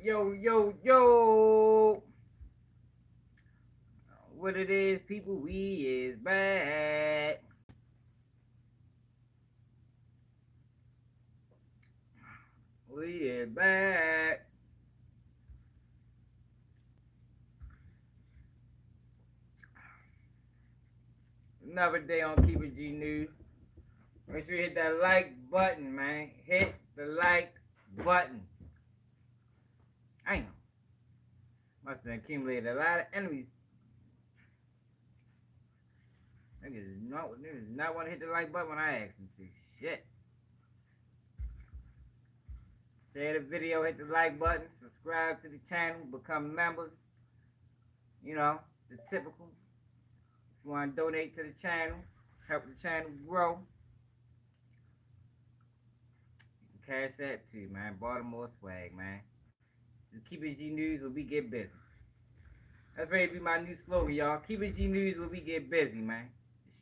Yo, yo, yo. What it is, people, we is back. We is back. Another day on Keep It G News. Make sure you hit that like button, man. Hit the like button. Damn. Must have accumulated a lot of enemies. Niggas not want to hit the like button when I ask them to. Shit. Share the video, hit the like button, subscribe to the channel, become members. You know, the typical. If you want to donate to the channel, help the channel grow, you can cash that too, man. Baltimore swag, man. Just keep it G News when we get busy. That's ready to be my new slogan, y'all. Keep it G News when we get busy, man.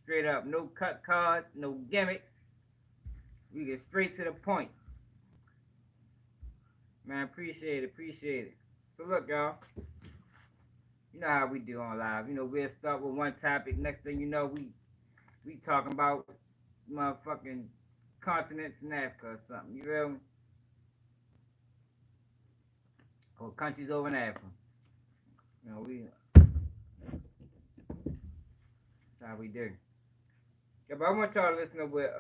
Straight up. No cut cards, no gimmicks. We get straight to the point. Man, appreciate it. So look, y'all. You know how we do on live. You know, we'll start with one topic. Next thing you know, we talking about motherfucking continents in Africa or something. You feel me? Or countries over in Africa. You know, that's how we do. Yeah, but I want y'all to listen to what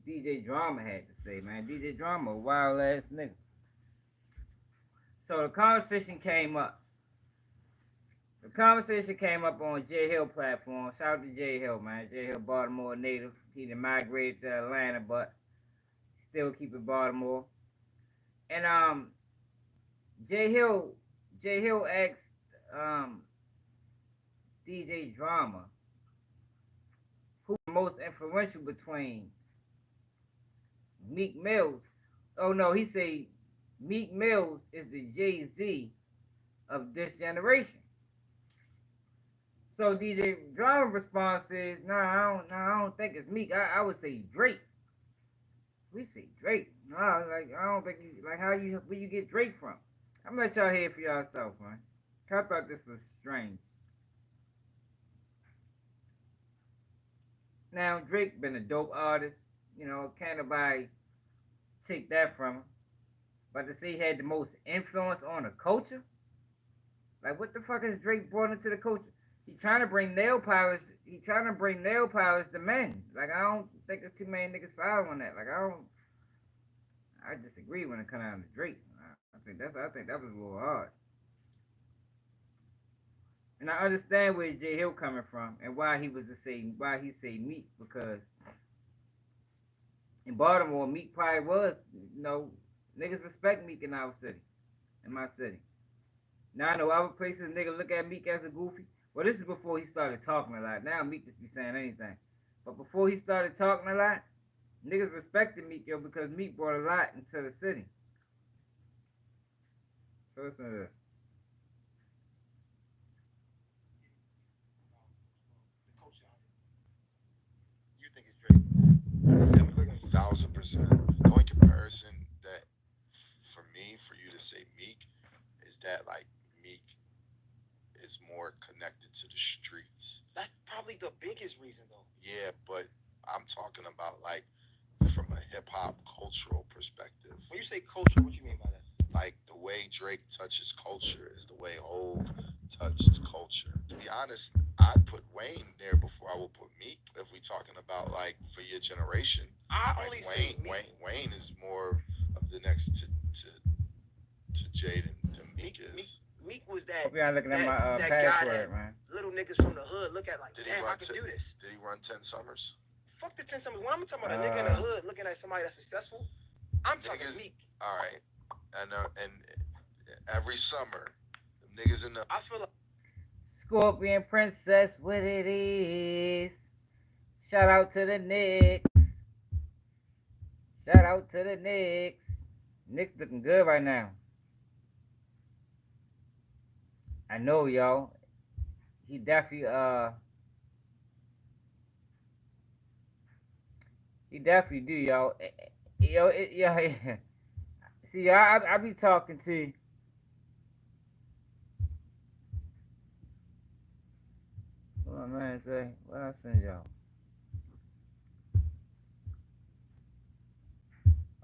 DJ Drama had to say, man. DJ Drama, a wild ass nigga. So the conversation came up. The conversation came up on J Hill platform. Shout out to J Hill, man. J Hill, Baltimore native. He done migrated to Atlanta, but still keep it Baltimore. And J Hill asked DJ Drama who's the most influential between Meek Mills. Oh no, he say Meek Mills is the Jay-Z of this generation. So DJ Drama response is, I don't think it's Meek. I would say Drake. We say Drake. No, like I don't think you like where you get Drake from. I'm gonna let y'all hear it for yourself, man. I thought this was strange. Now Drake been a dope artist, you know, can't nobody take that from him. But to say he had the most influence on the culture, like what the fuck has Drake brought into the culture? He trying to bring nail polish. He trying to bring nail polish to men. Like I don't think there's too many niggas following that. Like I disagree when it comes down to Drake. I think that was a little hard. And I understand where J Hill coming from and why he say Meek, because in Baltimore Meek probably was, you know, niggas respect Meek in our city, in my city. Now I know other places niggas look at Meek as a goofy. Well, this is before he started talking a lot. Now Meek just be saying anything. But before he started talking a lot, niggas respected Meek, yo, because Meek brought a lot into the city. So listen to this. You think it's Drake? 1,000%. The only comparison that, for me, for you to say Meek, is that like Meek is more connected to the streets. That's probably the biggest reason, though. Yeah, but I'm talking about like from a hip hop cultural perspective. When you say culture, what you mean by that? Like the way Drake touches culture is the way Hove touched culture. To be honest, I'd put Wayne there before I would put Meek. If we talking about like for your generation, I like only say Meek. Wayne is more of the next to Jaden than Meek is. Meek was that Hope y'all looking at my that guy password, that man. little niggas from the hood look at like, Did he damn, I run? can do this. Did he run 10 summers? Fuck the 10 summers. When I'm talking about a nigga in the hood looking at somebody that's successful, I'm talking Niggas- Meek. All right, and every summer, the niggas in the I feel like Scorpion Princess, what it is. Shout out to the Knicks. Shout out to the Knicks. Knicks looking good right now. I know, y'all. He definitely do, y'all. Yo, yeah. See, I be talking to What my man say? What I send y'all?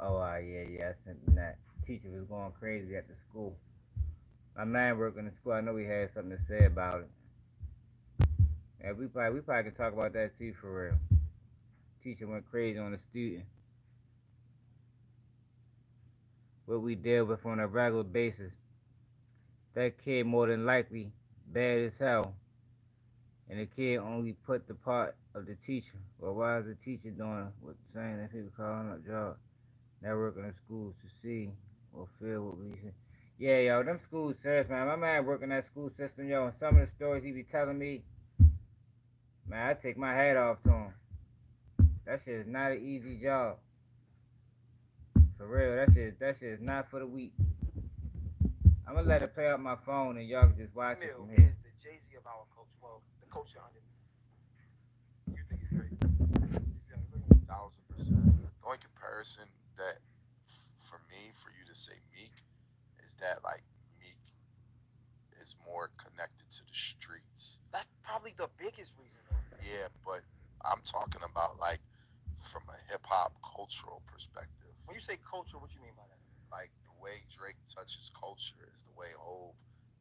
Oh, yeah, I sent him that. Teacher was going crazy at the school. My man working in school, I know he had something to say about it. And we probably can talk about that too for real. Teacher went crazy on a student. What we deal with on a regular basis. That kid more than likely bad as hell. And the kid only put the part of the teacher. Well, why is the teacher doing what saying that people calling up jobs? Not working in schools to see or feel what we see. Yeah, yo, them schools serious, man. My man working that school system, yo, and some of the stories he be telling me, man, I take my hat off to him. That shit is not an easy job. For real, that shit is not for the weak. I'm gonna let it play out my phone and y'all can just watch it Mill from here. is the Jay-Z of our culture. Well, the culture under me. You think it's Drake? 1,000%. The only comparison that, for me, for you to say Meek, is that like Meek is more connected to the streets. That's probably the biggest reason, though. Yeah, but I'm talking about like from a hip hop cultural perspective. When you say culture, what you mean by that? Like the way Drake touches culture is the way Hove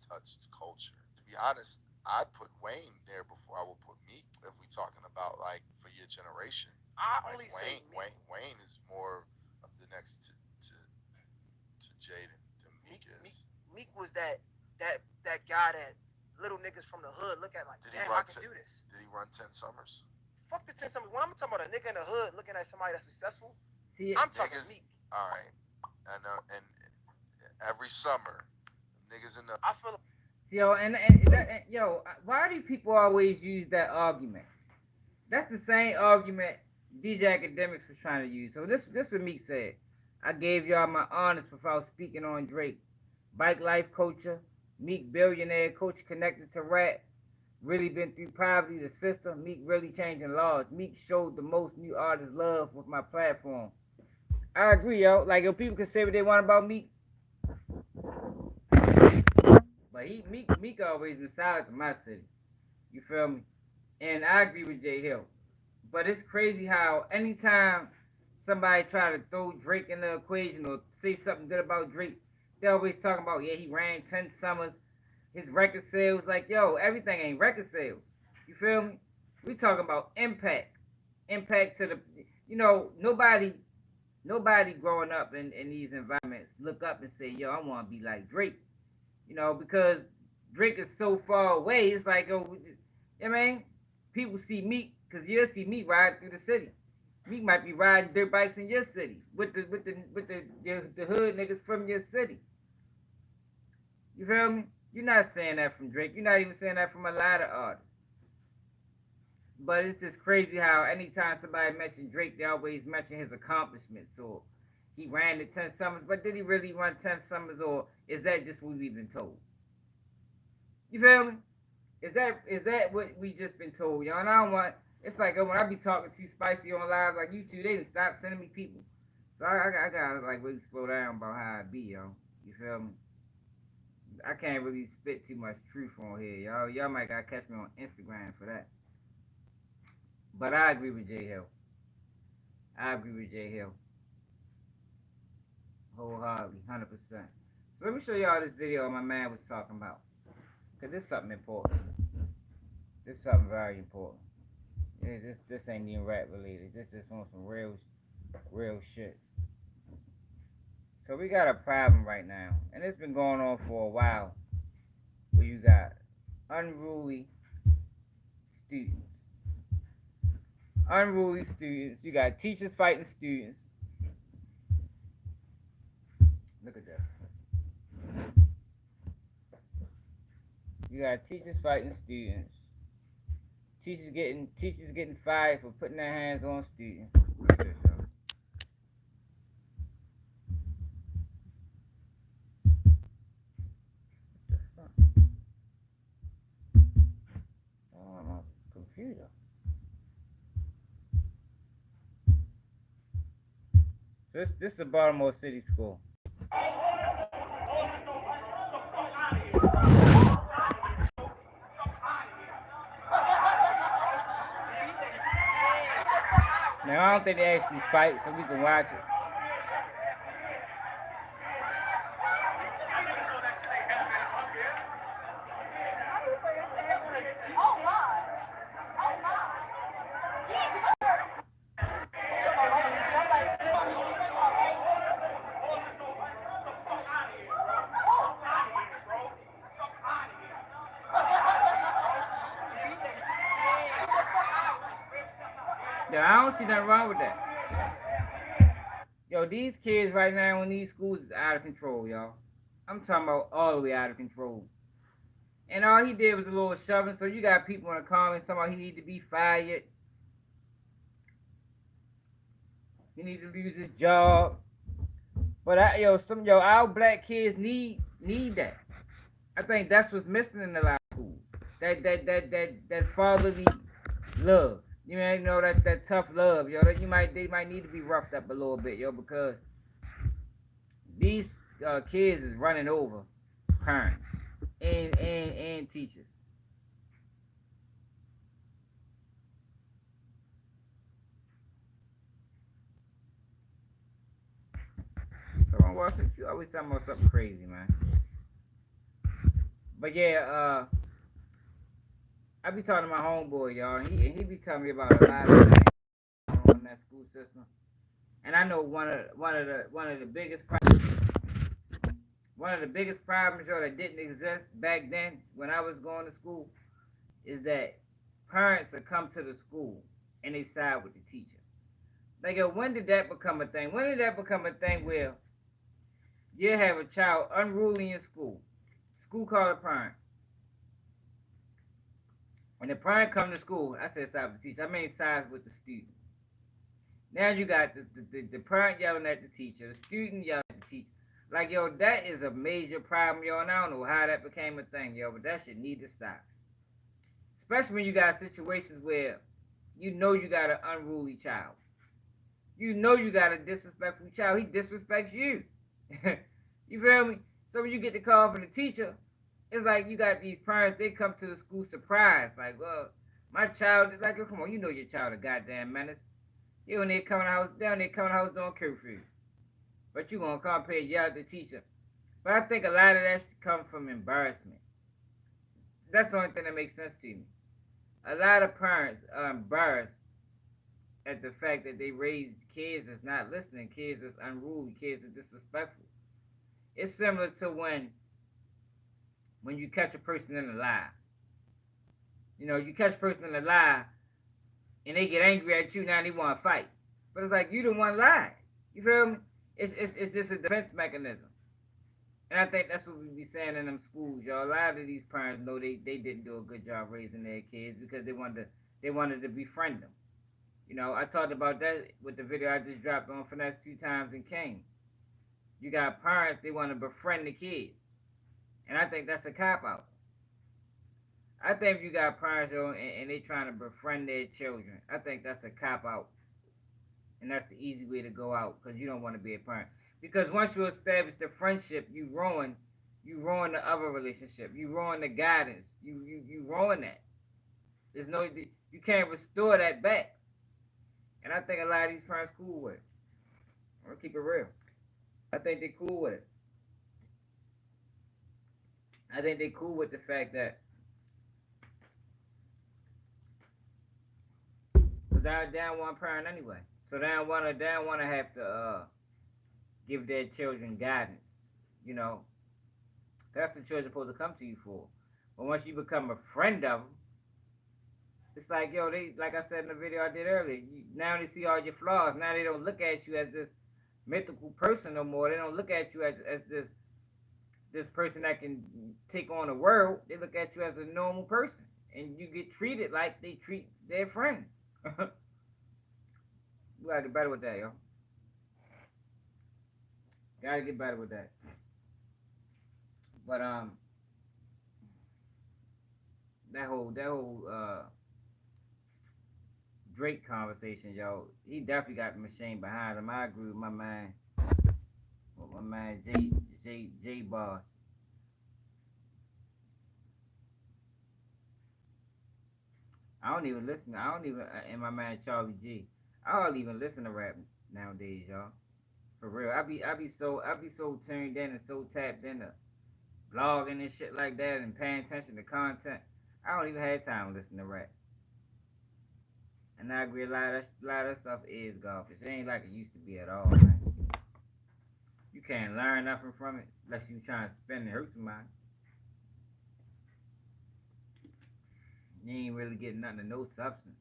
touched culture. To be honest, I'd put Wayne there before I would put Meek if we talking about like for your generation. I Like only say Wayne is more of the next to Jaden than Meek is. Meek was that guy that little niggas from the hood look at like, Did he damn, run I can do this. Did he run 10 summers? Fuck the 10 something. When I'm talking about a nigga in the hood looking at somebody that's successful, See, I'm talking Niggas- Meek. All right, and every summer, niggas in the I feel like yo, yo, why do people always use that argument? That's the same argument DJ Academics was trying to use. So this what Meek said. I gave y'all my honest without speaking on Drake. Bike life culture, Meek billionaire culture connected to rap. Really been through poverty, the system. Meek really changing laws. Meek showed the most new artists love with my platform. I agree, yo. Like, if people can say what they want about Meek, but Meek always been solid to my city. You feel me? And I agree with Jay Hill. But it's crazy how anytime somebody try to throw Drake in the equation or say something good about Drake, they always talking about, yeah, he ran 10 summers, his record sales. Like, yo, everything ain't record sales. You feel me? We talking about impact. Impact to the, nobody growing up in these environments look up and say, yo, I want to be like Drake. Because Drake is so far away. It's like, yo, I mean, people see Meek, because you'll see Meek ride through the city. Meek might be riding dirt bikes in your city with the hood niggas from your city. You feel me? You're not saying that from Drake. You're not even saying that from a lot of artists. But it's just crazy how anytime somebody mentions Drake, they always mention his accomplishments. Or he ran the 10 summers, but did he really run 10 summers, or is that just what we've been told? You feel me? Is that what we just been told, y'all? And I don't want. It's like when I be talking too spicy on live like you two, they didn't stop sending me people. So I gotta like really slow down about how I be, yo. You feel me? I can't really spit too much truth on here, y'all. Y'all might gotta catch me on Instagram for that. But I agree with Jay Hill. Wholeheartedly, 100%. So let me show y'all this video my man was talking about. Because this is something important. This is something very important. Yeah, this ain't even rap related. This is on some real shit. So we got a problem right now. And it's been going on for a while. Where you got unruly students. You got teachers fighting students. Look at this. You got teachers fighting students. Teachers getting fired for putting their hands on students. Look at this, yo. What the fuck? Oh, my computer. This is a Baltimore City school. don't think they actually fight, so we can watch it. Yeah, I don't see nothing wrong with that. Yo, these kids right now in these schools is out of control, y'all. I'm talking about all the way out of control. And all he did was a little shoving, so you got people in the comments talking about he need to be fired. He need to lose his job. But our black kids need that. I think that's what's missing in a lot of schools. That fatherly love. You know that tough love, yo. They might need to be roughed up a little bit, yo, because these kids is running over parents and teachers. So on Washington, you always talking about something crazy, man. But yeah, I be talking to my homeboy, y'all, and he be telling me about a lot of things on that school system. And I know one of the biggest problems, y'all, that didn't exist back then when I was going to school is that parents would come to the school and they side with the teacher. Like, yo, when did that become a thing? When did that become a thing where you have a child unruly in school? School called a parent. When the parent come to school, I said side with the teacher. I mean sides with the student. Now you got the parent yelling at the teacher, the student yelling at the teacher. Like, yo, that is a major problem, yo, and I don't know how that became a thing, yo, but that shit need to stop. Especially when you got situations where you know you got an unruly child. You know you got a disrespectful child. He disrespects you. You feel me? So when you get the call from the teacher, it's like you got these parents, they come to the school surprised. Like, well, my child is like, oh, come on, you know your child a goddamn menace. You when they come in the house, down there coming the house doing curfew. But you gonna come up here and yell at the teacher. But I think a lot of that comes from embarrassment. That's the only thing that makes sense to me. A lot of parents are embarrassed at the fact that they raised kids that's not listening, kids that's unruly, kids that's disrespectful. It's similar to when you catch a person in a lie. You know, you catch a person in a lie and they get angry at you, now they want to fight. But it's like, you the one lie. You feel me? It's just a defense mechanism. And I think that's what we be saying in them schools, y'all. A lot of these parents know they didn't do a good job raising their kids because they wanted to befriend them. You know, I talked about that with the video I just dropped on Finesse 2 Times and King. You got parents, they want to befriend the kids. And I think that's a cop-out. I think if you got parents, yo, and they trying to befriend their children, I think that's a cop-out. And that's the easy way to go out because you don't want to be a parent. Because once you establish the friendship, you ruin the other relationship. You ruin the guidance. You ruin that. You can't restore that back. And I think a lot of these parents cool with it. I'm gonna keep it real. I think they cool with it. I think they cool with the fact that they're down one parent anyway. So they don't wanna have to give their children guidance. You know, that's what children are supposed to come to you for. But once you become a friend of them, it's like, yo, they, like I said in the video I did earlier, now they see all your flaws. Now they don't look at you as this mythical person no more. They don't look at you as this person that can take on the world. They look at you as a normal person. And you get treated like they treat their friends. We gotta get better with that, yo. Gotta get better with that. But that whole Drake conversation, yo, he definitely got the machine behind him. I agree with my man J Boss. I don't even listen. And my man Charlie G. I don't even listen to rap nowadays, y'all. For real, I be so tuned in and so tapped into blogging and shit like that and paying attention to content. I don't even have time to listen to rap. And I agree, a lot of that stuff is golfish. It ain't like it used to be at all, man. You can't learn nothing from it unless you trying to spend and hurt somebody. You ain't really getting nothing to no substance.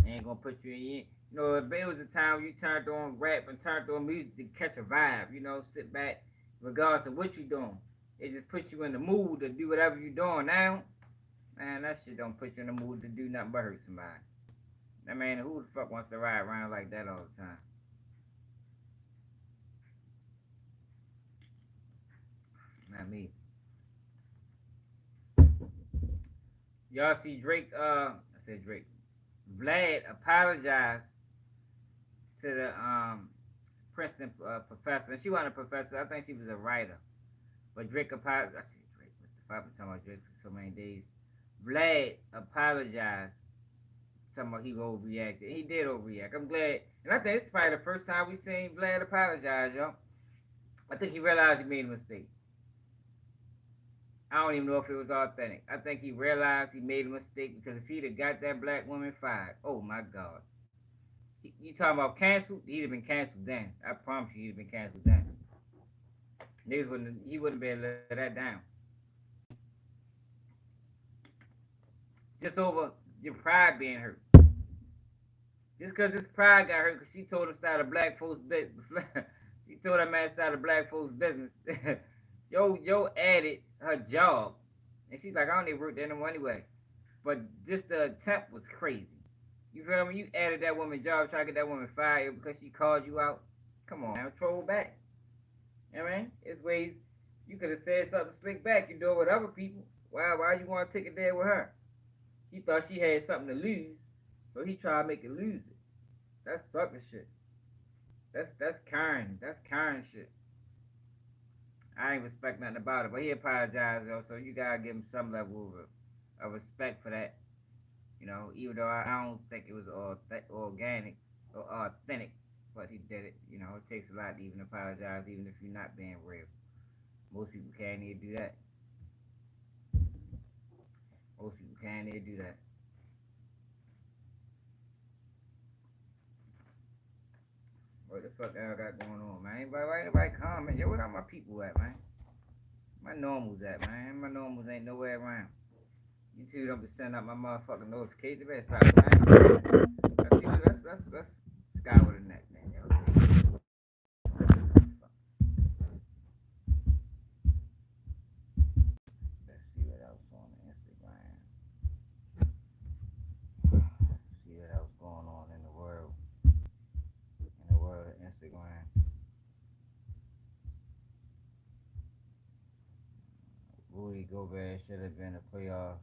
It ain't gonna put you in. You know, if it was a time you turned on rap and turned on music to catch a vibe, sit back, regardless of what you doing. It just puts you in the mood to do whatever you doing now. Man, that shit don't put you in the mood to do nothing but hurt somebody. I mean, who the fuck wants to ride around like that all the time? Not me. Y'all see Drake, I said Drake. Vlad apologized to the Princeton professor. And she wasn't a professor. I think she was a writer. But Drake apologized. I said Drake. What the fuck? I've been talking about Drake for so many days. Vlad apologized. Talking about he overreacted. He did overreact. I'm glad. And I think it's probably the first time we seen Vlad apologize, y'all. I think he realized he made a mistake. I don't even know if it was authentic. I think he realized he made a mistake because if he'd have got that black woman fired, oh my God. You talking about canceled? He'd have been canceled then. I promise you he'd have been canceled then. He wouldn't be able to let that down. Just over your pride being hurt. Just because his pride got hurt because she told him to start a black folks business. She told that man to start a black folks business. Yo added her job. And she's like, I don't even work there no more anyway. But just the attempt was crazy. You feel me? You added that woman job, try to get that woman fired because she called you out. Come on, man, troll back. You know what I mean? It's ways you could have said something slick back. You do it with other people. Why you want to take it there with her? He thought she had something to lose, so he tried to make it lose it. That's sucker shit. That's Karen. That's Karen shit. I ain't respect nothing about it, but he apologized though, so you gotta give him some level of respect for that. Even though I don't think it was organic or authentic, but he did it. It takes a lot to even apologize, even if you're not being real. Most people can't even do that. Most people can't even do that. What the fuck I got going on, man? Anybody comment? Yo, where are my people at, man? My normals at, man? My normals ain't nowhere around. You two don't be sending out my motherfucking notifications. Better stop, man. Let's sky with a neck, man. Yo. Let's see what else on Instagram. See what else going on in the world. In the world of Instagram. Rudy Gobert should have been a playoff.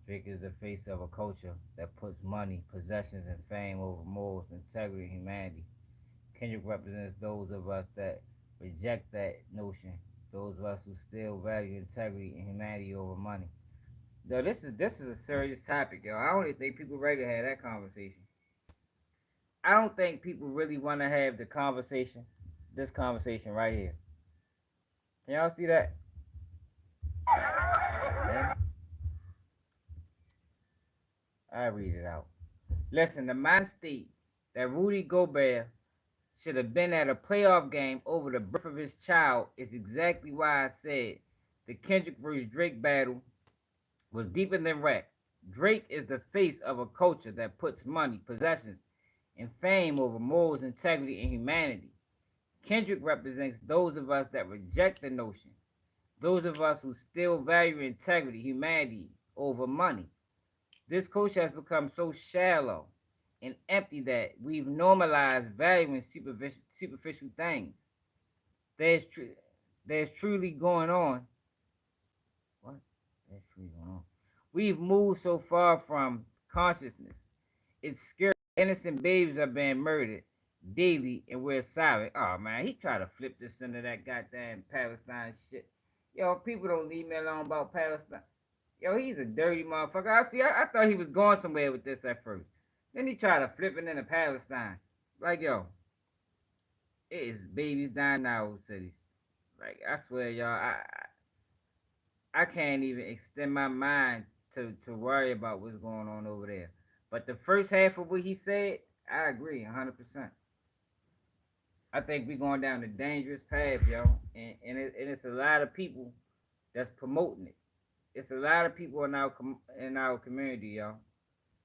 Drake is the face of a culture that puts money, possessions, and fame over morals, integrity, and humanity. Kendrick represents those of us that reject that notion, those of us who still value integrity and humanity over money. Yo, this is a serious topic, yo. I don't even think people ready to have that conversation. I don't think people really want to have the conversation, this conversation right here. Can y'all see that? Yeah, I read it out. Listen, the mind state that Rudy Gobert should have been at a playoff game over the birth of his child is exactly why I said the Kendrick versus Drake battle was deeper than rap. Drake is the face of a culture that puts money, possessions, and fame over morals, integrity, and humanity. Kendrick represents those of us that reject the notion, those of us who still value integrity, humanity over money. This culture has become so shallow and empty that we've normalized valuing superficial things. There's tr- there's truly going on. What? There's truly going on. We've moved so far from consciousness. It's scary. Innocent babies are being murdered. daily and we're silent. Oh man, he tried to flip this into that goddamn Palestine shit. Yo, people don't leave me alone about Palestine. Yo, he's a dirty motherfucker. I thought he was going somewhere with this at first. Then he tried to flip it into Palestine. Like, yo, it is babies dying in our cities. Like, I swear, y'all, I can't even extend my mind to worry about what's going on over there. But the first half of what he said, I agree 100%. I think we're going down a dangerous path, yo. And it's a lot of people that's promoting it. It's a lot of people in our community, yo,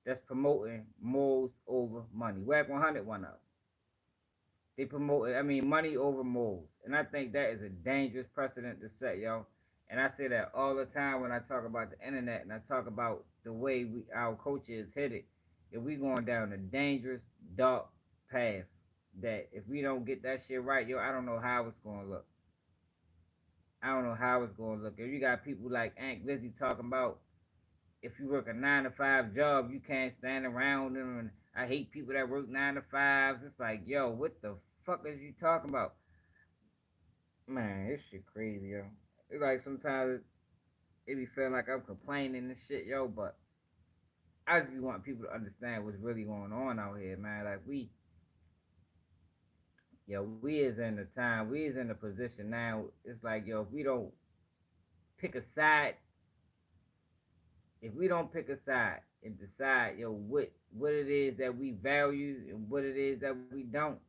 that's promoting morals over money. Whack 100 one up. They promote, I mean, money over morals. And I think that is a dangerous precedent to set, yo. And I say that all the time when I talk about the internet and I talk about the way our culture is headed. If we going down a dangerous, dark path, that if we don't get that shit right, yo, I don't know how it's going to look. I don't know how it's going to look. If you got people like Aunt Lizzie talking about if you work a 9 to 5 job, you can't stand around them. And I hate people that work 9 to 5s. It's like, yo, what the fuck is you talking about? Man, this shit crazy, yo. It's like sometimes it be feeling like I'm complaining and shit, yo, but I just be wanting people to understand what's really going on out here, man. Like we is in the time, we is in the position now. It's like, yo, pick a side, if we don't pick a side and decide, yo, what it is that we value and what it is that we don't,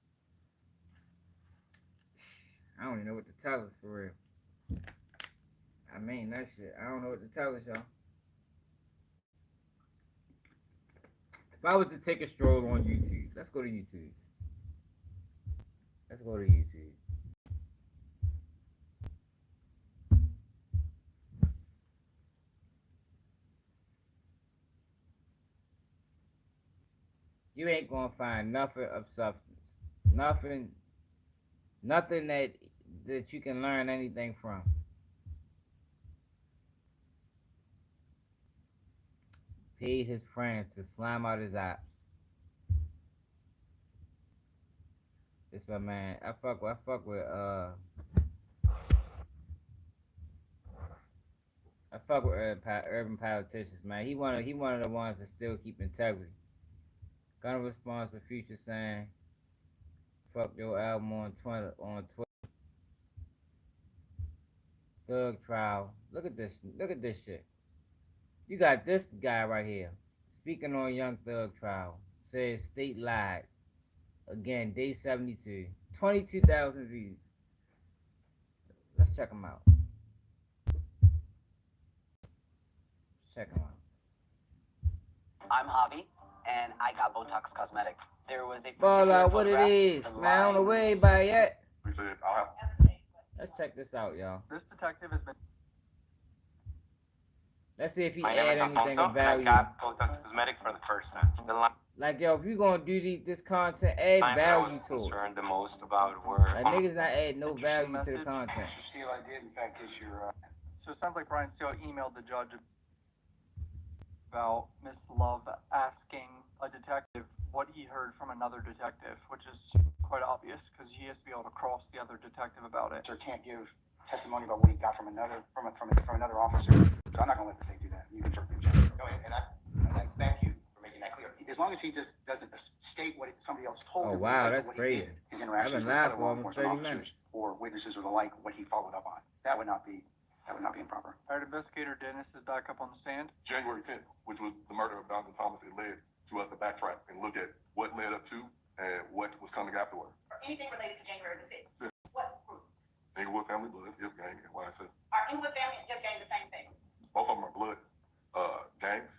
I don't even know what to tell us for real. I mean that shit. I don't know what to tell us, y'all. If I was to take a stroll on YouTube, let's go to YouTube. Let's go to YouTube. You ain't gonna find nothing of substance. Nothing nothing that you can learn anything from. Paid his friends to slime out his apps. This my man. I fuck with urban politicians, man. He one of the ones that still keep integrity. Gonna respond to Future saying, "Fuck your album on Twitter." Thug trial. Look at this. Look at this shit. You got this guy right here speaking on Young Thug trial. Says state lied again. Day 72. 22,000 views. Let's check him out. Check him out. I'm Javi, and I got Botox Cosmetic. There was a Ball particular out what it photograph, is, the man. I don't know where lines- everybody at. We said, I'll have. Let's check this out, y'all. This detective has been. Let's see if he My name add is anything Alfonso, of and I value. got Botox Cosmetic for the first time. The line Like, yo, if you gonna do this content, add that I was value to it. concerned the most about were Like, niggas not add no value to the message. content. Mr. Steele, I did in fact get your. So it sounds like Brian Steele emailed the judge about Miss Love asking a detective what he heard from another detective, which is quite obvious because he has to be able to cross the other detective about it. Sir can't give testimony about what he got from another officer. So I'm not gonna let the state do that. You can certainly check. Go ahead, and I thank you for making that clear. As long as he just doesn't state what somebody else told Oh him. wow, like that's what he crazy. did, his interactions I've been with live other for law almost enforcement 30 officers minutes. or witnesses or the like, what he followed up on. That would not be improper. All right, investigator Dennis is back up on the stand. January 10th, which was the murder of Donald Thomas, it led to us to backtrack and look at what led up to and what was coming afterward. Anything related to January the 6th? Yeah. What groups? Inglewood Family Bloods, If Gang, and YSL. Are Inglewood Family and Jeff Gang the same thing? Both of them are blood gangs.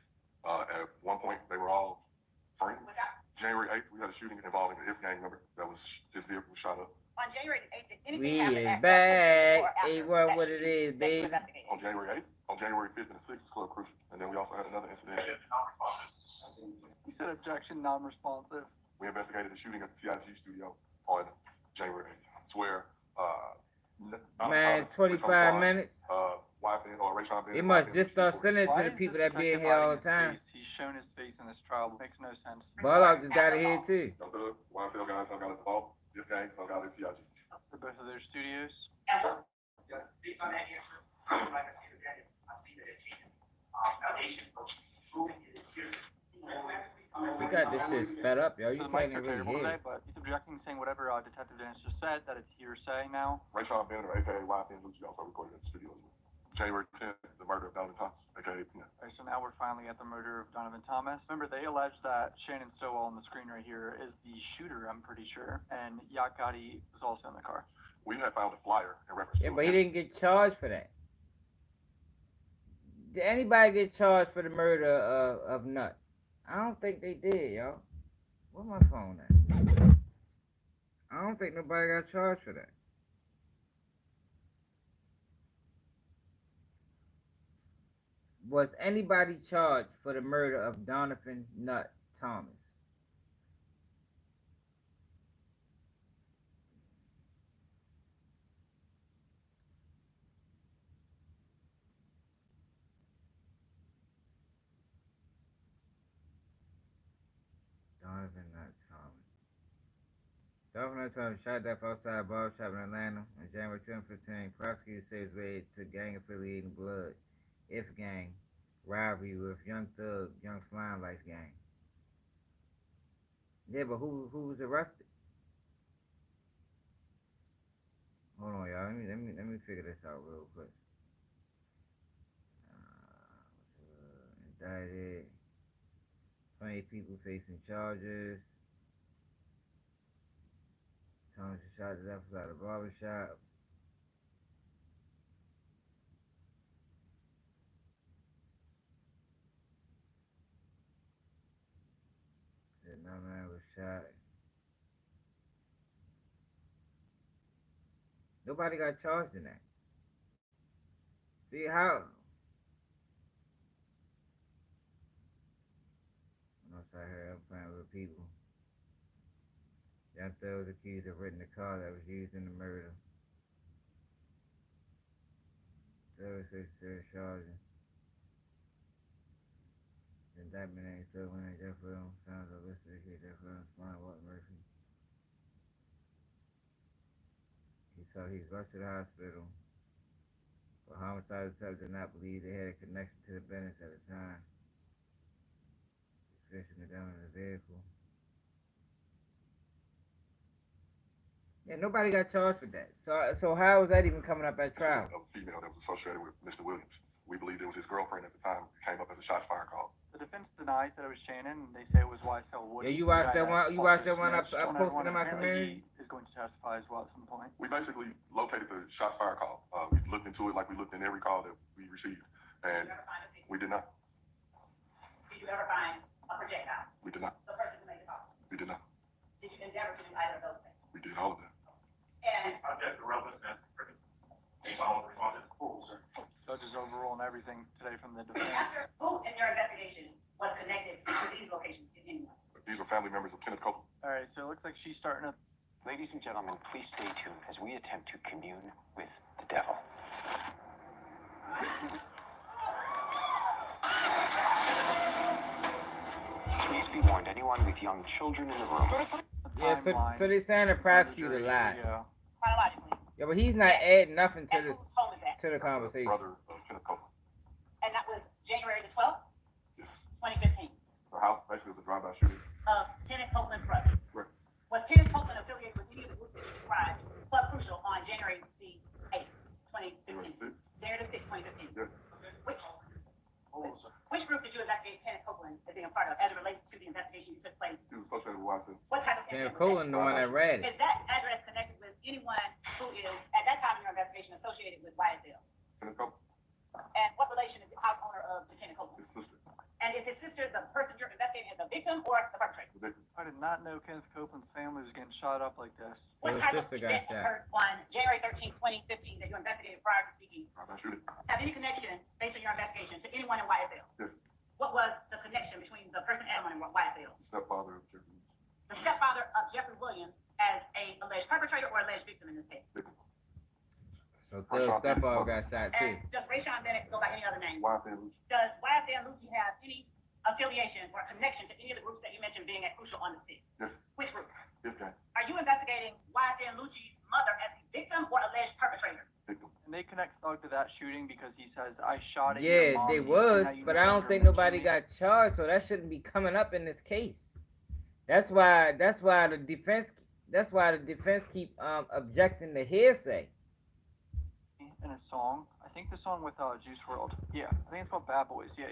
At one point, they were all friends. What's that? January 8th, we had a shooting involving an If Gang member that was, his vehicle was shot up. On January the 8th, did anything We happen is after back. or after Hey, that what it shooting is, that you baby. investigated? On January 8th, on January 5th and the 6th was Club Crucial. And then we also had another incident. He said objection non-responsive. We investigated the shooting at the TIG studio on January 8th. It's where, Man, 25 minutes. Wife or Ray Sean He must just start sending it Why to the is people this that be in detective here all the hiding his time. face? He's shown his face in this trial makes no sense. Ballout just got it here too. Some of the YSL guys some got at the ball. This gang some got at TIG. For both of their studios. Based on that answer, I would like to say that is, I believe that it changes foundation for proving it is here. We got this shit sped up, yo. You So the can't mics are even really terrible hear today, it. but he's objecting, saying whatever Detective Dennis just said, that it's hearsay now. Rayshawn Bender, aka YFN Lucci, also recorded at the studio. January 10th, the murder of Donovan Thomas, aka Peanut. Alright, so now we're finally at the murder of Donovan Thomas. Remember, they allege that Shannon Stowell on the screen right here is the shooter, I'm pretty sure, and Yacht Gotti was also in the car. We had found a flyer in reference Yeah, to but he didn't get charged for that. Did anybody get charged for the murder of Nut? I don't think they did, yo. Where's my phone at? I don't think nobody got charged for that. Was anybody charged for the murder of Donovan Nut Thomas? Donovan Nut Thomas. Donovan Nut Thomas shot death outside a barber shop in Atlanta on January 2015. Prosecutors say it's related to gang affiliated blood. If gang rivalry with Young Thug, Young Slime Life gang. Yeah, but who was arrested? Hold on, y'all. Let me figure this out real quick. Indicted. 20 people facing charges. Thomas shot to death outside a barbershop. No man was shot. Nobody got charged in that. See how? Once I heard I'm playing with people. Young Thug was accused of renting the car that was used in the murder. Thug was facing serious charges. The indictment ain't so when they Jeff Williams found a list of Jeff Williams, Slime, Walton Murphy. He's rushed to the hospital. But homicide detectives did not believe they had a connection to the business at the time. Fishing it down in the vehicle. Yeah, nobody got charged for that. So how was that even coming up at trial? A female that was associated with Mr. Williams. We believed it was his girlfriend at the time. It came up as a shots fired call. The defense denies that it was Shannon, and they say it was YSL Wood. Yeah, you watched that one. You watched that one I posted in my community. community. Is going to testify as well at some point. We basically located the shots fired call. We looked into it like we looked in every call that we received, and we did not. Did you ever find a projectile? We did not. The person who made the call? We did not. Did you endeavor to do either of those things? We did all of that. And Object the relevance and follow responses. Cool, sir. Judges overrule and everything today from the defense. after who in your investigation was connected to these locations in any way? These are family members of Kenneth Copeland. All right, so it looks like she's starting to. Ladies and gentlemen, please stay tuned as we attempt to commune with the devil. Please be warned, anyone with young children in the room. Yeah, so they saying the prosecutor lied. Chronologically. Yeah, but he's not adding nothing to And this whose home is that? to the conversation. Brother of Kenneth Copeland. And that was January the 12th, Yes. 2015. The house basically was a drive-by shooting. Of Kenneth Copeland's brother. Correct. Was Kenneth Copeland affiliated with any of the groups that you described, but crucial, on January the 8th, 2015? January the 6th, 2015. Yes. Which group did you investigate Kenneth Copeland as being a part of as it relates to the investigation that took place? He was associated with YSL. What type of Kenneth incident was Copeland, the one that read that? it. Is that address connected with anyone who is, at that time in your investigation, associated with YSL? Kenneth Copeland. And what relation is the house owner of to Kenneth Copeland? His sister. And is his sister the person you're investigating as the victim or the perpetrator? The victim. I did not know Kenneth Copeland's family was getting shot up like this. What his type of sister got event shot. occurred on January 13th, 2015 that you investigated prior to speaking? Drive-by shooting. Have any connection, based on your investigation, to anyone in YSL? Yes. What was the connection between the person and anyone in YSL? The stepfather of Jeffrey. The stepfather of Jeffrey Williams as a alleged perpetrator or alleged victim in this case? Victim. So Thug's stepfather got shot too. And does Rayshawn Bennett go by any other name? YSL Lucci. Does YFN Lucci have any affiliation or connection to any of the groups that you mentioned being at Crucial on the 6th? Yes. Which group? If gang. Are you investigating YSL Lucci's mother as the victim or alleged perpetrator? Victim. And they connect Thug to that shooting because he says, I shot at your Yeah, mom. they and was, now you but no I don't longer think mention nobody me." got charged, so that shouldn't be coming up in this case. That's why the defense keep objecting to hearsay. In a song. I think the song with Juice WRLD. Yeah, I think it's called Bad Boys. Yeah.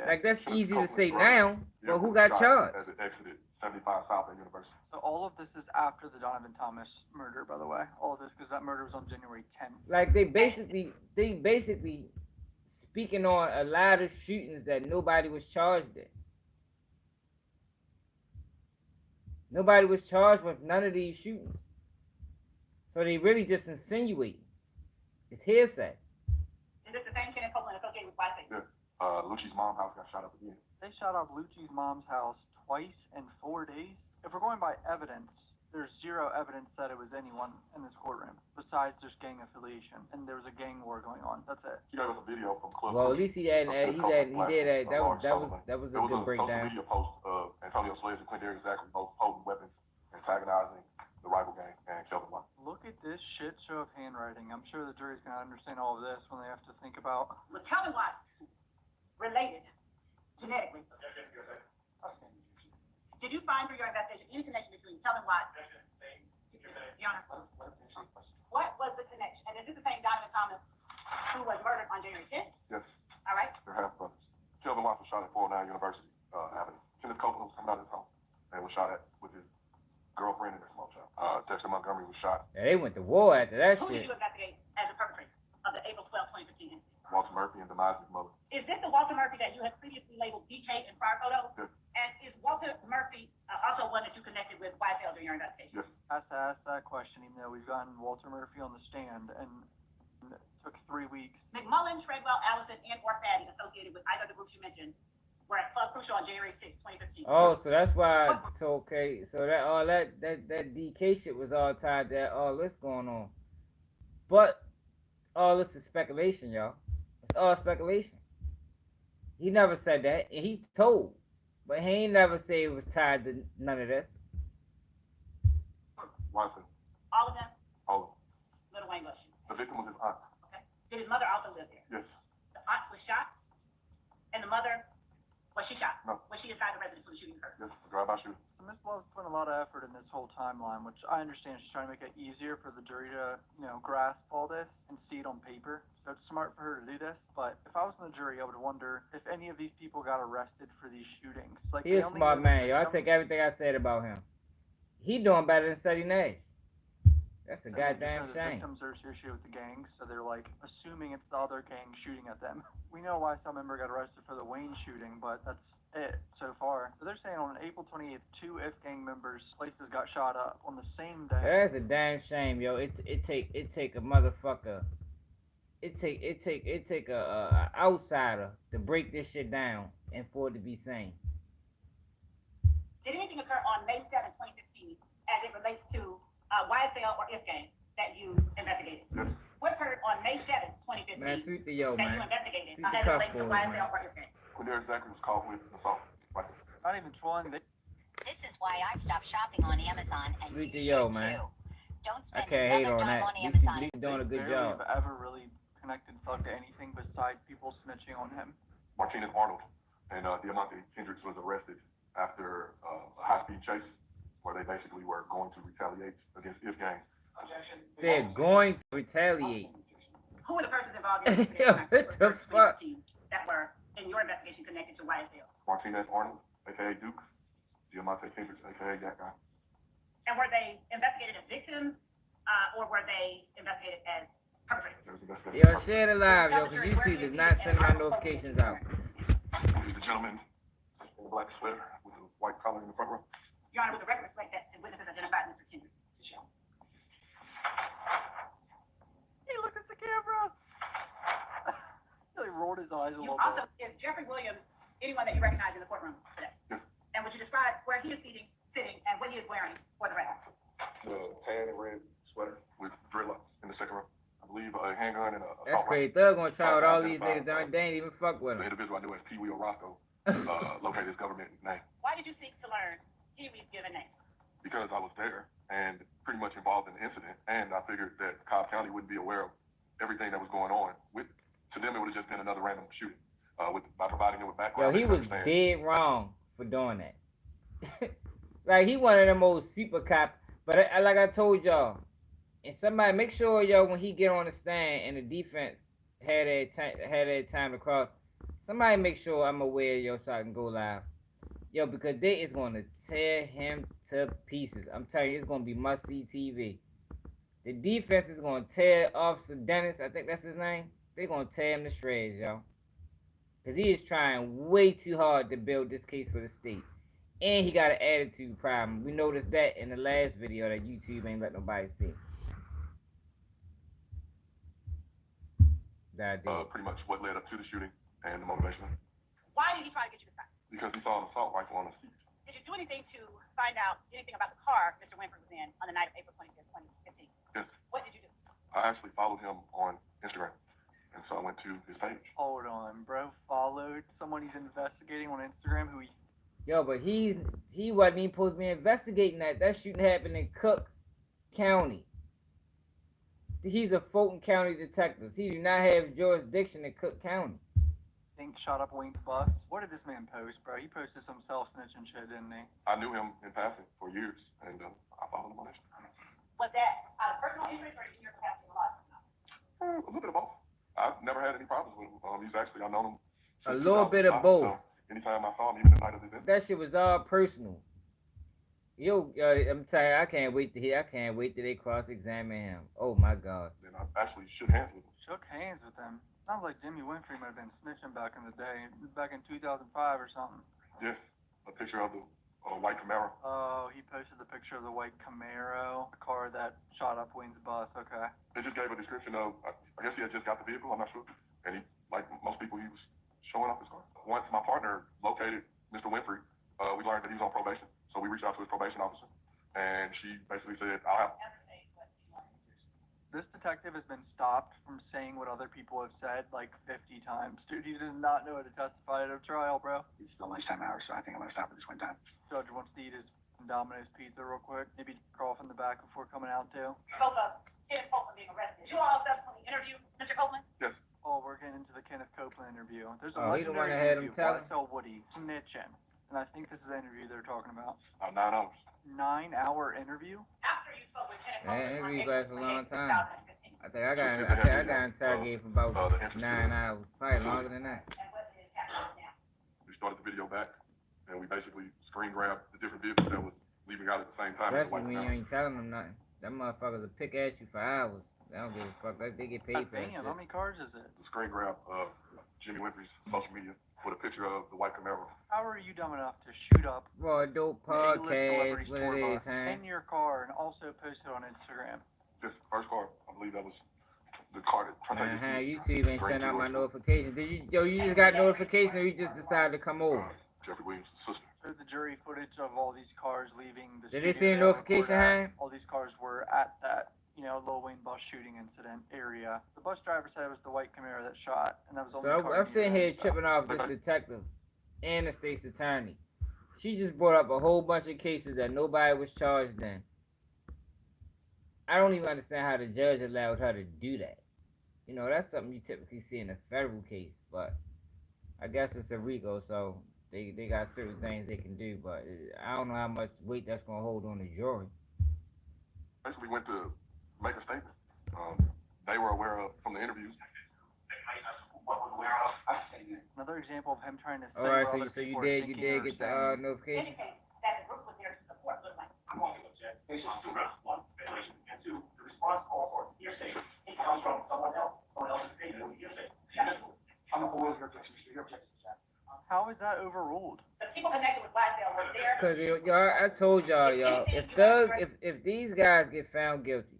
Like that's Should've easy to Copeland's say brother. now, Yeah, but who was got shot charged? As it exited 75 South at University. So all of this is after the Donovan Thomas murder, by the way. All of this because that murder was on January 10th. Like they basically speaking on a lot of shootings that nobody was charged in. Nobody was charged with none of these shootings. So they really just insinuating. It's hearsay. Is this the same Kenneth Copeland associated with YSL? Yes. Lucci's mom house got shot up again. They shot up Lucci's mom's house twice in 4 days. If we're going by evidence, there's zero evidence that it was anyone in this courtroom besides just gang affiliation, and there was a gang war going on. That's it. She gave us a video from Club. Well, at least he did that. That was a It was good a social breakdown. media post of Antonio Sledge and Quindarius Zachary both holding weapons, antagonizing the rival gang and Kelvin White. Look at this shit show of handwriting. I'm sure the jury's gonna understand all of this when they have to think about. Was Kelvin Watts related genetically? Did you find through your investigation any connection between Kelvin Watts? Your Honor. What was the connection? And is this the same Donovan Thomas who was murdered on January 10th? Yes. All right. They're half brothers. Kelvin White was shot at 409 University Avenue. Kenneth Copeland was coming out of his home and was shot at with his girlfriend and their small child. Dexter Montgomery was shot. Yeah, they went to war after that Who did shit. you investigate as the perpetrators of the April 12, 2015 incident? Walter Murphy and Demise's mother. Is this the Walter Murphy that you had previously labeled DK in prior photos? Yes. And is Walter Murphy also one that you connected with YSL during your investigation? Yes. Has to ask that question, even though we've gotten Walter Murphy on the stand, and it took 3 weeks. McMullen, Treadwell, Allison, and or Fatty associated with either of the groups you mentioned were at Club Crucial on January 6, 2015. Oh, so that's why. So okay, so that all that DK shit was all tied to all this going on, but all this is speculation, y'all. It's all speculation. He never said that, and he told, but he ain't never say it was tied to none of this. Watson. All of them? All of them. Little Wayne Bush. The victim was his aunt. Okay. Did his mother also live there? Yes. The aunt was shot, and the mother, was she shot? No. Was she inside the residence when the shooting occurred? Yes. The drive-by shooting. So Miss Love's putting a lot of effort in this whole timeline, which I understand she's trying to make it easier for the jury to, grasp all this and see it on paper. So it's smart for her to do this. But if I was in the jury, I would wonder if any of these people got arrested for these shootings. Like, He a they only smart know the man, y'all. I victims. take everything I said about him. He doing better than Steady Nash. That's a And they just goddamn know the shame. victims are associated with the gangs, so they're like assuming it's the other gang shooting at them. We know why some member got arrested for the Wayne shooting, but that's it so far. So they're saying on April 28th, 2 If gang members' places got shot up on the same day. That's a damn shame, yo. It take a motherfucker. It take a outsider to break this shit down and for it to be sane. Did anything occur on May 7, 2015 as it relates to YSL or If Gang that you investigated? Yes. What occurred on May 7, 2015 Man, sweet the yo, that you man. investigated Sweet the as it cup relates to for it, YSL man. or If Gang? Quindarius Zachary was caught with assault. Right. Not even trying. This is why I stopped shopping on Amazon, and Sweet you to yo, should man. too. Don't I spend can't hate another on dime that. on At least Amazon. he's doing a good barely job. have ever really connected Thug to anything besides people snitching on him. Martinez Arnold and Diamante Kendricks was arrested after a high-speed chase where they basically were going to retaliate against If Gang. They're going to retaliate. Who were the persons involved in the Yo, what the fuck? that were in your investigation connected to YSL? Martinez Arnold, aka Duke, Diamante Kendricks, aka Gat Guy. And were they investigated as victims, or were they investigated as perpetrators? There was investigation. Yo, share it live, yo, because YouTube is not sending my notifications out. He's the gentleman in the black sweater with the white collar in the front row. Your Honor, would the record reflect that the witnesses identified Mr. Kendrick? He looked at the camera. He rolled his eyes a You little also, bit. is Jeffrey Williams anyone that you recognize in the courtroom today? Yes. And would you describe where he is sitting, and what he is wearing for the record? The tan and red sweater with dreadlocks in the second row. I believe a handgun and a That's assault crazy. rifle. Thug gonna try with all these niggas. They ain't even fuck with The him. individual I knew as Pee Wee Orozco. locate his government name. Why did you seek to learn Kiwi's given name? Because I was there and pretty much involved in the incident, and I figured that Cobb County wouldn't be aware of everything that was going on. To them, it would have just been another random shooting. By providing them with Yo, background, he was dead wrong for doing that. Like, he one of the most super cop. But like I told y'all, and somebody make sure y'all when he get on the stand and the defense had that time to cross, somebody make sure I'm aware, yo, so I can go live. Yo, because they is gonna tear him to pieces. I'm telling you, it's gonna be must see TV. The defense is gonna tear Officer Dennis, I think that's his name. They're gonna tear him to shreds, yo. Because he is trying way too hard to build this case for the state. And he got an attitude problem. We noticed that in the last video that YouTube ain't let nobody see. That pretty much what led up to the shooting and the motivation. Why did he try to get you to sign? Because he saw an assault rifle on the seat. Did you do anything to find out anything about the car Mr. Winfrey was in on the night of April 25th, 2015? Yes. What did you do? I actually followed him on Instagram, and so I went to his page. Hold on, bro. Followed someone he's investigating on Instagram who he... Yo, but he wasn't even supposed to be investigating that. That shooting happened in Cook County. He's a Fulton County detective. He do not have jurisdiction in Cook County. think shot up Wayne's bus. What did this man post, bro? He posted some self-snitching shit, didn't he? I knew him in passing for years, and I followed him on Instagram. Was that out of personal interest or in your capacity of life? A little bit of both. I've never had any problems with him. He's actually, I've known him A since little bit of 2005, both. So anytime I saw him, even the night of his incident. That shit was all personal. Yo, I'm telling you, I can't wait to hear. I can't wait till they cross-examine him. Oh my God. And I actually shook hands with him. Shook hands with him. Sounds like Jimmy Winfrey might have been snitching back in the day, back in 2005 or something. Yes, a picture of the white Camaro. Oh, he posted the picture of the white Camaro, the car that shot up Wayne's bus. Okay. It just gave a description of, I guess he had just got the vehicle, I'm not sure. And he, like most people, he was showing off his car. Once my partner located Mr. Winfrey, we learned that he was on probation. So we reached out to his probation officer, and she basically said, I'll have... This detective has been stopped from saying what other people have said like 50 times. Dude, he does not know how to testify at a trial, bro. It's the lunchtime hour, so I think I'm gonna stop at this one time. Judge wants to eat his Domino's pizza real quick. Maybe cough in the back before coming out too. Spoke of Kenneth Copeland being arrested. Did you all subsequently interview Mr. Copeland? Yes. Oh, we're getting into the Kenneth Copeland interview. There's a he the one legendary that had him interview tell by Sel Woody snitching. And I think this is the interview they're talking about. 9 hours. 9-hour interview? After you spoke with Kenneth That Copeland. interview lasts a long time. 2015. I think I got interrogated for about 9 hours, probably longer than that. And what is happening now? We started the video back, and we basically screen grabbed the different vehicles that was leaving out at the same time. Especially when you ain't telling them nothing. That motherfuckers will pick at you for hours. They don't give a fuck. They get paid for that shit. Damn, how many cars is it? The screen grab of Jimmy Winfrey's social media with a picture of the white Camaro. How are you dumb enough to shoot up Raw Dope A-list Podcast, celebrity what tour it is, bus huh? in your car and also post it on Instagram? This first car, I believe that was the car that tried to take this YouTube ain't sending out my notifications. You just got notification or you just decided to come over? Jeffrey Williams' sister. Showed the jury footage of all these cars leaving the Did they studio see a they all recorded notification, at. huh? All these cars were at that, Lil Wayne bus shooting incident area. The bus driver said it was the white Camaro that shot, and that was only. So I'm sitting here tripping off this detective and the state's attorney. She just brought up a whole bunch of cases that nobody was charged in. I don't even understand how the judge allowed her to do that. That's something you typically see in a federal case, but I guess it's a RICO, so they got certain things they can do, but I don't know how much weight that's going to hold on the jury. Basically went to make a statement. They were aware of, from the interviews. Another example of him trying to say All right, what so, other so you people are did thinking or get the saying. notification? Indicate that the group was there to support Lil Wayne. I'm going to object. It's just two grounds. One, speculation, and two, the response calls for hearsay. It comes from someone else. Someone else's statement will be hearsay. I'm a fool of your objection, Mr. Your objection, Jack. How is that overruled? The people connected with Blaisdell were there. Cause I told y'all, if these guys get found guilty,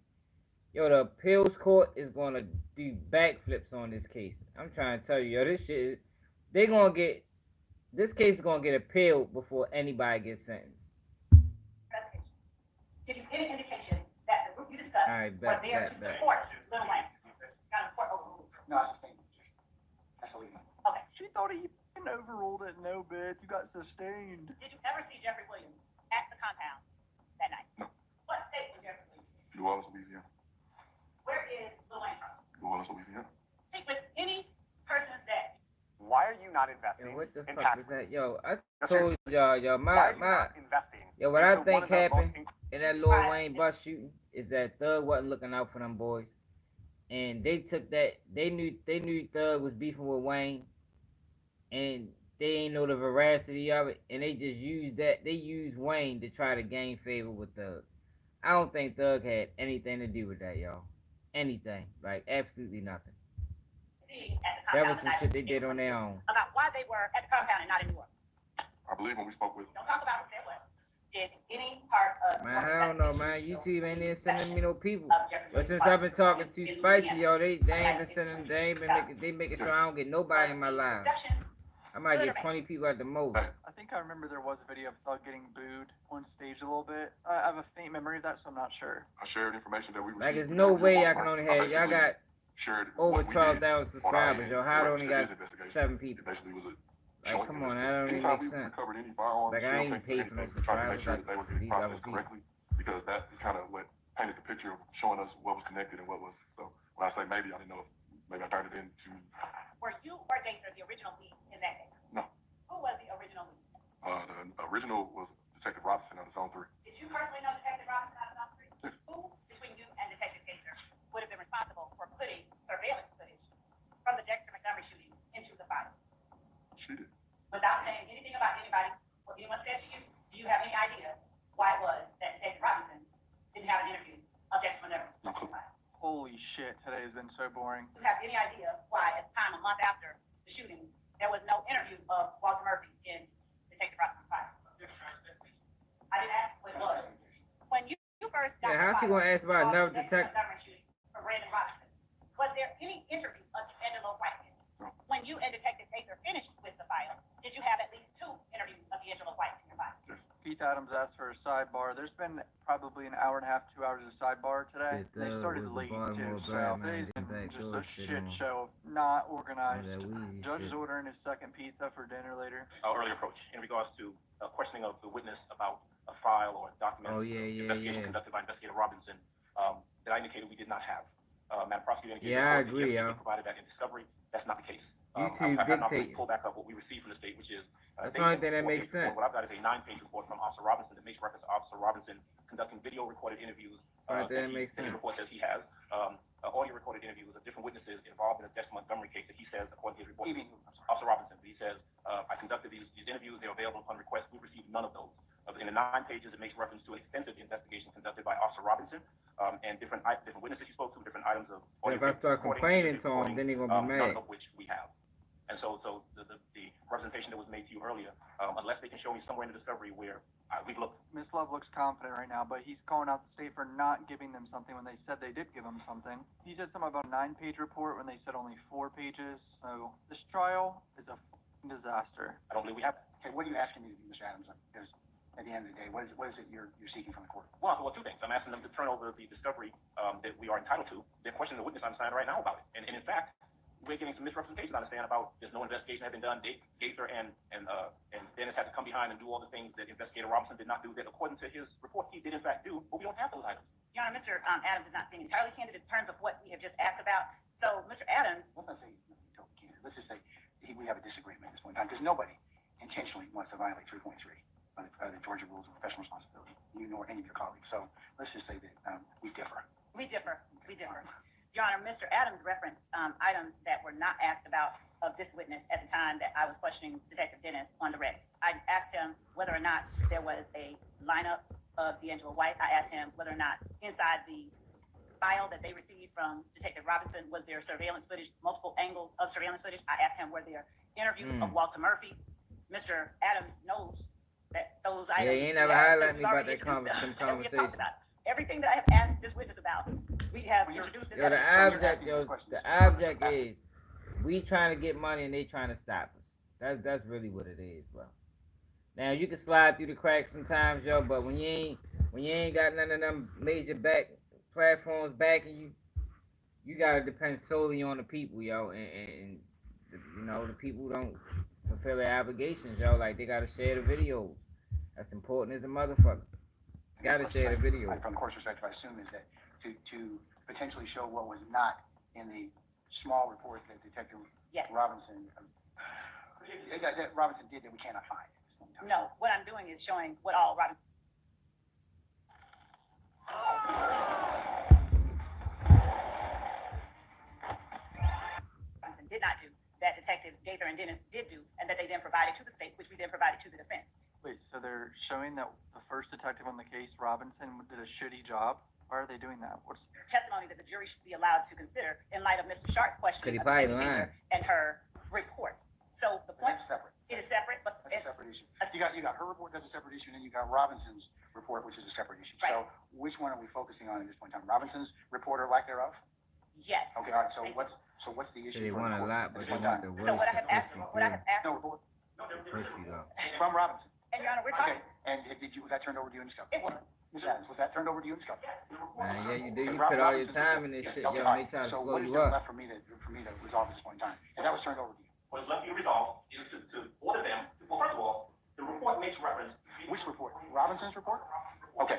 the appeals court is gonna do backflips on this case. I'm trying to tell you, this shit, this case is gonna get appealed before anybody gets sentenced. Give you any indication that the group you discussed All right, were there to support Lil Wayne? Got a court overruled. No, that's the same suggestion. That's illegal. Okay. She thought he fucking overruled it. No bits. You got sustained. Did you ever see Jeffrey Williams at the compound that night? No. What state was Jeffrey Williams? New Orleans, Louisiana. Where is Lil Wayne from? New Orleans, Louisiana. Speak with any persons that. Why are you not investing Yo, what the in fuck tax is that? Yo, I Just told y'all, yo, Why are you my, not investing yo, what into I one think of the most happened inc- in that Lil Wayne bus shooting is that Thug wasn't looking out for them boys, and they took that. They knew Thug was beefing with Wayne, and they ain't know the veracity of it, and they just used that. They used Wayne to try to gain favor with Thug. I don't think Thug had anything to do with that, y'all. Anything, like absolutely nothing. See at the That compound was some tonight shit they did on their own. about why they were at the compound and not in New Orleans. I believe when we spoke with Don't talk about who said what. Did any part of Man, I don't know, man. YouTube ain't even sending me no people. of Jeffrey But Williams' since life I've been talking in too Louisiana? spicy, yo, they ain't been sending. They ain't been making sure I don't get nobody in my life. Perception, I might get 20 people at the most. I think I remember there was a video of Thug getting booed on stage a little bit. I have a faint memory of that, so I'm not sure. I shared information that we received. Like, there's no way I can only have. Y'all got shared over what we did 12,000 subscribers, on yo. our How I end only to got his investigation. 7 people? It basically was a Like, joint come on, investigation. that don't even Anytime make we sense. recovered any firearms, Like, I shell ain't casings, paid for no anything, we tried to make sure subscribers that they were like getting these other processed people. correctly, because that is kind of what painted the picture of showing us what was connected and what was. So when I say maybe, I didn't know if maybe I turned it into. were you or Gaither the original lead in that case? No. Who was the original lead? The original was Detective Robinson out of Zone 3. Did you personally know Detective Robinson out of Zone 3? Yes. Who, between you and Detective Gaither, would have been responsible for putting surveillance footage from the Dexter Montgomery shooting into the file? She did. Without saying anything about anybody, what anyone said to you, do you have any idea why it was that Detective Robinson didn't have an interview of Dexter Montgomery? No clue. Holy shit, today has been so boring. Do you have any idea why, at the time, a month after the shooting, there was no interview of Walter Murphy in Detective Robinson's file? I didn't ask what it was. When you first got Yeah, how's she gonna ask about another detective? Montgomery shooting for Brandon Robinson, was there any interview of D'Angelo White? No. When you and Detective Gaither finished with the file, did you have at least 2 interviews of D'Angelo White in your file? Yes. Keith Adams asked for a sidebar. There's been probably an hour and a half, 2 hours of sidebar today. Shit, They started with the late Baltimore too, Black so man today's getting been back just door a shit shit on. show, not organized. That weed Judge is shit. ordering his second pizza for dinner later. earlier approach in regards to questioning of the witness about a file or documents, Oh, yeah, investigation yeah. conducted by Investigator Robinson, that I indicated we did not have. Madam Prosecutor indicated Yeah, I that agree, yes, yo. we provided that in discovery. That's not the case. YouTube I've had an opportunity dictating. to pull back up what we received from the state, which is That's they the only sent thing that a 4-page makes report. sense. What I've got is a 9-page report from Officer Robinson that makes reference to Officer Robinson conducting video recorded interviews Right, that makes that his sense. report says he has. Audio recorded interviews of different witnesses involved in the Dexter Montgomery case that he says, according to his report, Even, I'm sorry. Officer Robinson, he says, I conducted these interviews, they're available upon request. We received none of those. In the 9 pages, it makes reference to an extensive investigation conducted by Officer Robinson and different witnesses he spoke to, different items of But if I start complaining to him, then he's gonna be none mad. of which we have. And so the representation that was made to you earlier, unless they can show me somewhere in the discovery where we've looked. Miss Love looks confident right now, but he's calling out the state for not giving them something when they said they did give them something. He said something about a 9-page report when they said only 4 pages. So this trial is a f***ing disaster. I don't believe we have that. Okay, what are you asking me to do, Mr. Adams? Because at the end of the day, what is it you're seeking from the court? Well, 2 things. I'm asking them to turn over the discovery that we are entitled to. They're questioning the witness on stand right now about it. And in fact, we're getting some misrepresentation on the stand about there's no investigation had been done. Gaither and Dennis had to come behind and do all the things that Investigator Robinson did not do. That according to his report, he did in fact do, but we don't have those items. Your Honor, Mr. Adams is not being entirely candid in terms of what we have just asked about. So, Mr. Adams. Let's not say he's not being totally candid. Let's just say we have a disagreement at this point in time, because nobody intentionally wants to violate 3.3 of the Georgia Rules of Professional Responsibility, you nor any of your colleagues. So let's just say that we differ. We differ. Your Honor, Mr. Adams referenced items that were not asked about of this witness at the time that I was questioning Detective Dennis on the rec. I asked him whether or not there was a lineup of D'Angelo White. I asked him whether or not inside the file that they received from Detective Robinson was there surveillance footage, multiple angles of surveillance footage. I asked him were there interviews of Walter Murphy. Mr. Adams knows that those items. Yeah, he ain't never highlighted me about that some conversation. Everything that I have asked this witness about, we have introduced this. Yo, the object is we trying to get money and they trying to stop us. That's really what it is, bro. Now you can slide through the cracks sometimes, yo, but when you ain't got none of them major platforms backing you, you gotta depend solely on the people, yo, and you know the people don't fulfill their obligations, yo. Like they gotta share the videos. That's important as a motherfucker. Gotta share the video. From the court's perspective, I assume is that to potentially show what was not in the small report that Detective Robinson that Robinson did that we cannot find at this point in time. No, what I'm doing is showing what all Robinson did not do, that detectives Gaither and Dennis did do, and that they then provided to the state, which we then provided to the defense. Wait, so they're showing that the first detective on the case, Robinson, did a shitty job? Why are they doing that? What's testimony that the jury should be allowed to consider in light of Mr. Sharp's question Could he of probably Detective lie? Gaither and her report. So the point That's separate. it is separate, but That's a separate issue. You got her report, that's a separate issue, and then you got Robinson's report, which is a separate issue. Right. So which one are we focusing on at this point in time? Robinson's report or lack thereof? yes. Okay, all right. So what's the issue? They for want a report lot, at but this they point in want time? the So worst. what I have asked, No report Pussy though. from Robinson. and Your Honor, we're Okay, talking. and was that turned over to you in discovery? It was. Ms. Adams, was that turned over to you in discovery? Man, yeah, you do. You Rob- put all your Robinson's time report. in this Yes, shit, okay, yo, all and they right. try to So slow what is you there up. left for me to resolve at this point in time? And that was turned over to you. What is left to be resolved is to order them, well, first of all, the report makes reference. Which report? Robinson's report? Okay.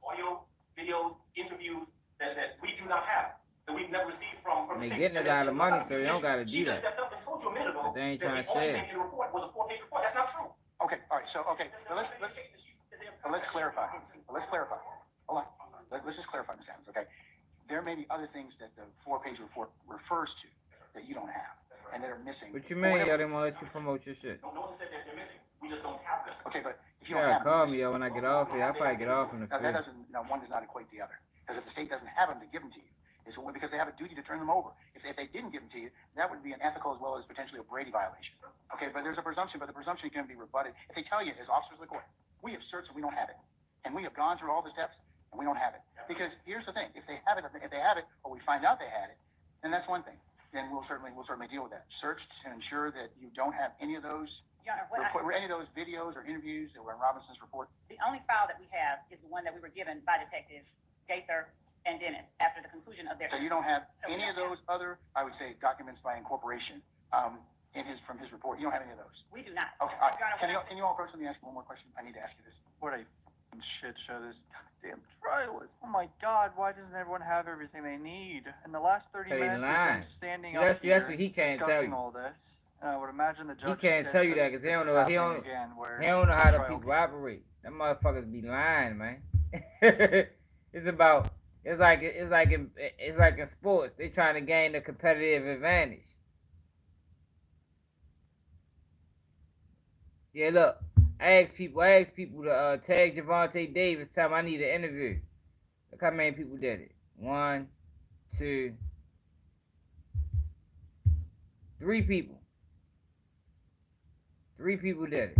Audio, videos, interviews that we do not have, that we've never received from And the they state. getting a lot of money, so they don't gotta She do just that. stepped up and told you a minute ago But they ain't that trying the to only share. thing in the report was a 4-page report. That's not true. Okay, all right. So let's clarify. Let's clarify. Hold on. Let's just clarify, Ms. Adams. Okay. There may be other things that the 4-page report refers to that you don't have and that are missing. What you mean, yo? They wanna let you promote your shit. No one said that they're missing. We just don't have them. Okay, but if you You don't gotta have them, call me, yo, when I get off here. I'll probably get off in a that few. doesn't. No, one does not equate the other. Because if the state doesn't have them to give them to you, it's only because they have a duty to turn them over. If they didn't give them to you, that would be an ethical as well as potentially a Brady violation. Okay, but there's a presumption, but the presumption can be rebutted. If they tell you, as officers of the court, we have searched and we don't have it, and we have gone through all the steps and we don't have it. Because here's the thing: if they have it, or we find out they had it, then that's one thing. Then we'll certainly deal with that. Search to ensure that you don't have any of those Your Honor, any of those videos or interviews that were in Robinson's report. the only file that we have is the one that we were given by Detectives Gaither and Dennis after the conclusion of their. So you don't have So we any of don't those other, I would say, documents by incorporation from his report. You don't have any of those. We do not. Okay, all right. Your Honor, Can you all approach me and ask me one more question? I need to ask you this. what a f***ing shit show this goddamn trial is. Oh my god, why doesn't everyone have everything they need? In the last 30 They minutes, he's lying. been standing See, up that's here what he can't tell discussing you. all this. And I would imagine the judge. can't just tell you said that 'cause he this don't is know- he happening don't- again, where He don't know how the trial people operate. Them motherfuckers be lying, man. It's like in sports. They trying to gain a competitive advantage. Yeah, look. I ask people to tag Javante Davis. Tell him I need an interview. Look how many people did it. 1, 2, 3 people. 3 people did it.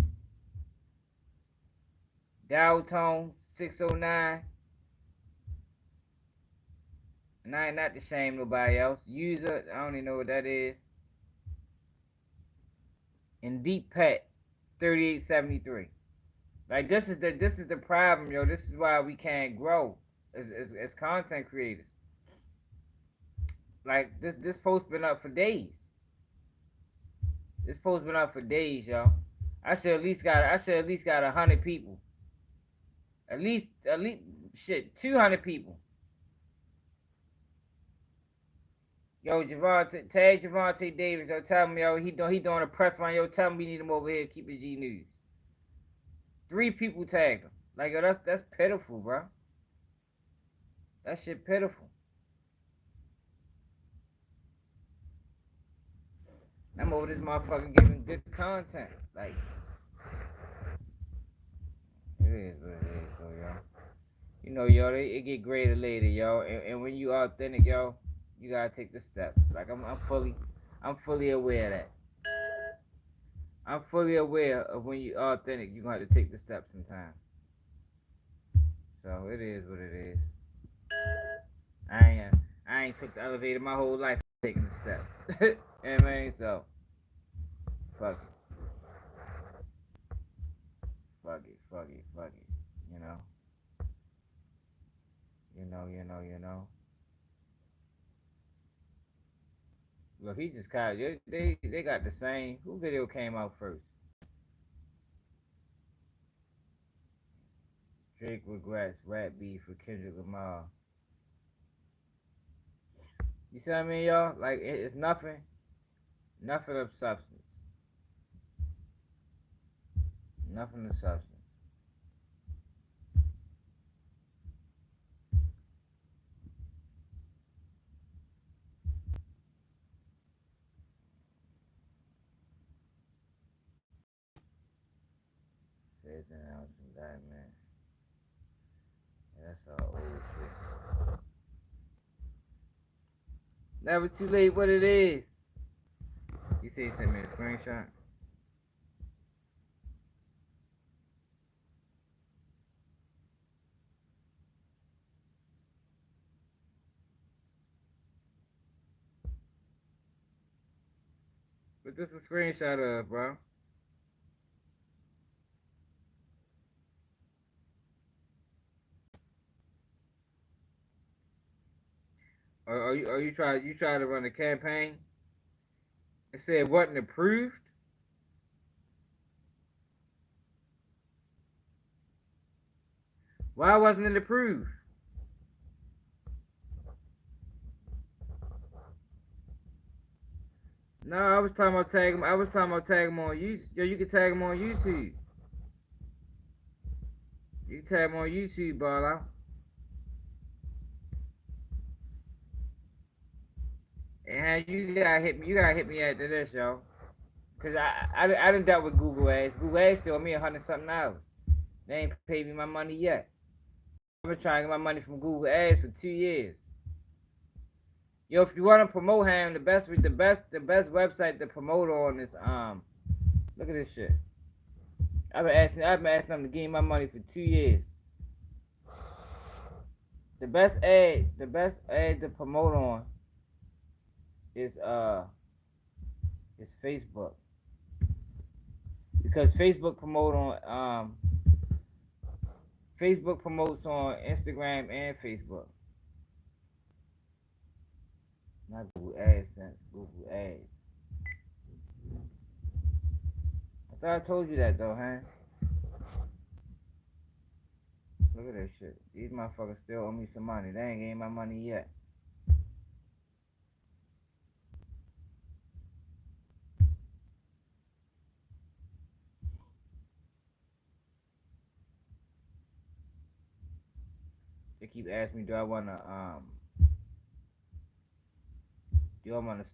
Dial tone 609. And I ain't not to shame nobody else. User, I don't even know what that is. And Deep Pet 3873. Like this is the problem, yo. This is why we can't grow as content creators. Like this post been up for days. This post been up for days, yo. I should at least got 100 people. At least shit, 200 people. Yo, tag Javante Davis. Yo, tell him, yo, he doing a press run. Yo, tell him we need him over here. Keep it G News. 3 people tagged him. Like, yo, that's pitiful, bro. That shit pitiful. I'm over this motherfucker giving good content. Like, it is what it is, so, yo. You know, yo, it get greater later, yo. And when you authentic, yo, you gotta take the steps. Like I'm fully aware of that. I'm fully aware of when you authentic, you gonna have to take the steps sometimes. So it is what it is. I ain't took the elevator my whole life taking the steps. You know what I mean? So fuck it. You know. Look, he just caught. They got the same. Who video came out first? Drake regrets rap beef for Kendrick Lamar. You see what I mean, y'all? Like it's nothing of substance. Nothing of substance. Says announcing that, man. Yeah, that's all old shit. Never too late. What it is? You say you sent me a screenshot. What this a screenshot of, bro? Or you try to run a campaign? It said wasn't approved. Why wasn't it approved? No, I was talking about tag him. I was talking about tag him on YouTube. Yo, you can tag him on YouTube. You can tag him on YouTube, Barlow. And you gotta hit me. You gotta hit me after this, yo. Cause I done dealt with Google Ads. Google Ads still owe me $100 something. They ain't paid me my money yet. I've been trying to get my money from Google Ads for 2 years. Yo, if you want to promote him, the best website to promote on is look at this shit. I've been asking them to give me my money for 2 years. The best ad to promote on is Facebook. Because Facebook promotes on Instagram and Facebook. Not Google AdSense, Google Ads. I thought I told you that though, huh? Look at this shit. These motherfuckers still owe me some money. They ain't getting my money yet. They keep asking me, do I wanna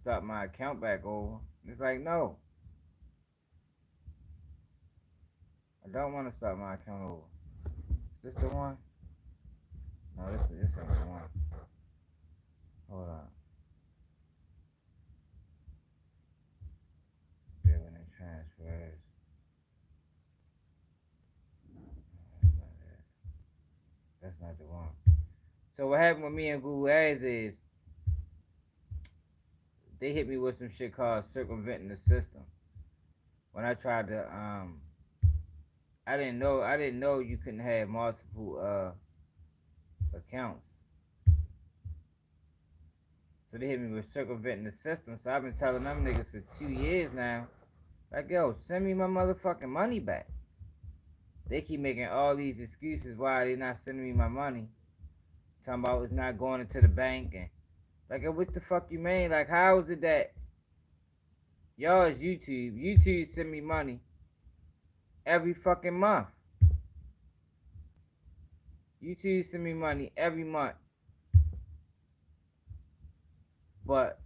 start my account back over? It's like, no. I don't want to start my account over. Is this the one? No, this ain't the one. Hold on. Billing and transfers. That's not the one. So what happened with me and Google Ads is they hit me with some shit called circumventing the system. When I tried to I didn't know you couldn't have multiple accounts. So they hit me with circumventing the system. So I've been telling them niggas for 2 years now, like, yo, send me my motherfucking money back. They keep making all these excuses why they not sending me my money. Talking about it's not going into the bank and like, what the fuck you mean? Like, how is it that y'all is YouTube? YouTube send me money every fucking month. YouTube send me money every month. But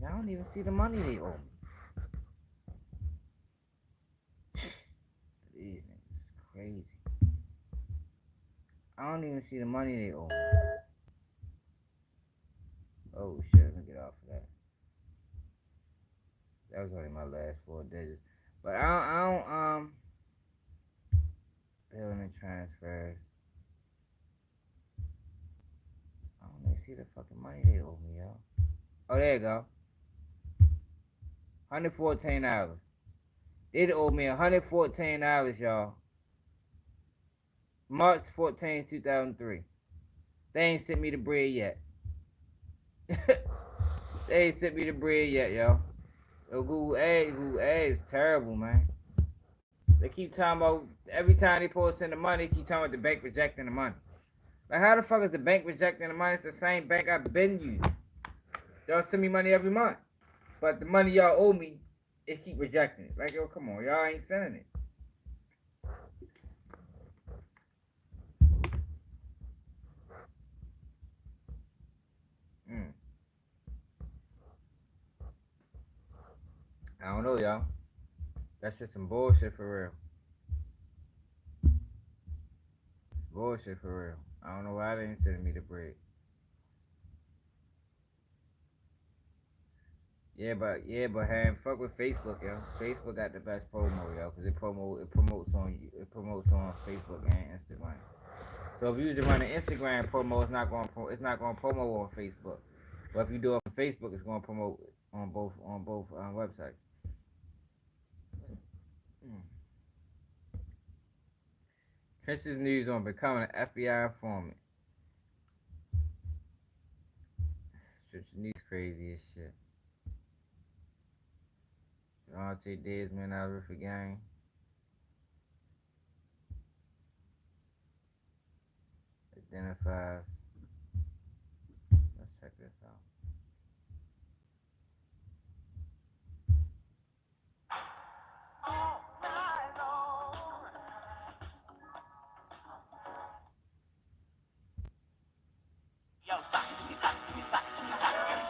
I don't even see the money they owe me. These niggas is crazy. I don't even see the money they owe me. Oh shit, let me get off of that. That was only my last 4 digits. But I don't billing and transfers. I don't even see the fucking money they owe me, yo. Oh, there you go. $114. They owe me $114, y'all. March 14, 2003. They ain't sent me the bread yet. They ain't sent me the bread yet, yo. Yo, Google A is terrible, man. They keep talking about every time they post in the money, they keep talking about the bank rejecting the money. Like, how the fuck is the bank rejecting the money? It's the same bank I've been using. Y'all send me money every month, but the money y'all owe me, it keep rejecting it. Like, yo, come on, y'all ain't sending it. Mm. I don't know, y'all. That's just some bullshit for real. It's bullshit for real. I don't know why they ain't sending me the bread. Yeah, but hey, fuck with Facebook, yo. Facebook got the best promo, yo, cause it promotes on Facebook and Instagram. So if you use it running Instagram promo, it's not gonna promo on Facebook. But if you do it on Facebook, it's gonna promote on both websites. Mm. Chris's news on becoming an FBI informant. Church news crazy as shit. Devontae Desmond out of the gang. Identifies. Let's check this out.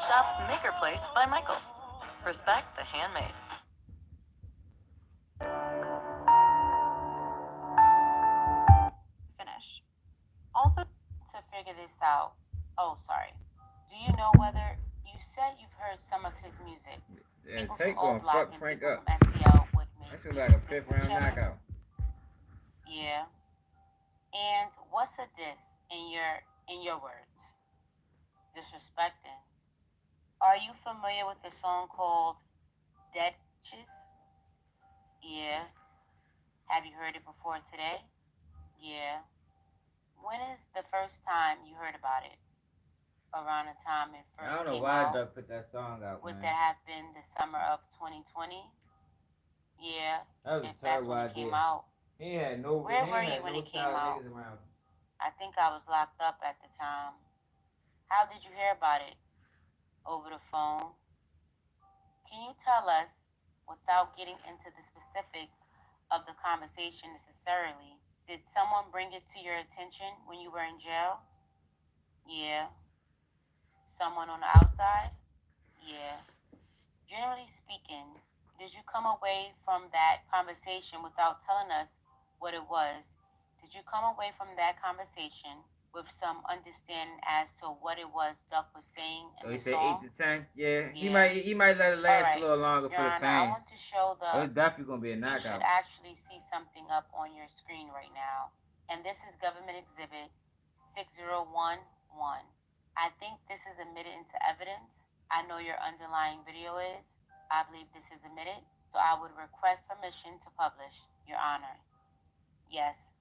Shop Maker Place by Michaels. Respect the handmade. Finish. Also, to figure this out, oh, sorry. Do you know whether you said you've heard some of his music? Yeah, People Tank from gonna O Block fuck and Frank people up. from STL would make That should be like music a fifth dissing round each other. knockout. Yeah. And what's a diss in your words? Disrespecting. Are you familiar with a song called Deadches? Yeah. Have you heard it before today? Yeah. When is the first time you heard about it? Around the time it I first don't know came why out? Duck put that song out, Would man. that have been the summer of 2020? Yeah. That was If a that's terrible when it came idea. out. He had no. Where He were ain't you had when no it came solid out? niggas around. I think I was locked up at the time. How did you hear about it? Over the phone? Can you tell us, without getting into the specifics of the conversation necessarily, did someone bring it to your attention when you were in jail? Yeah. Someone on the outside? Yeah. Generally speaking, did you come away from that conversation without telling us what it was? Did you come away from that conversation with some understanding as to what it was Duck was saying in So he the said song? 8 to 10. Yeah, he Yeah. might let it last Alright, a little longer Your for the Honor, I fans. want to show But it's definitely gonna be a you should knockout. actually see something up on your screen right now. And this is Government Exhibit 6011. I think this is admitted into evidence. I know your underlying video is. I believe this is admitted. So I would request permission to publish, Your Honor. Yes.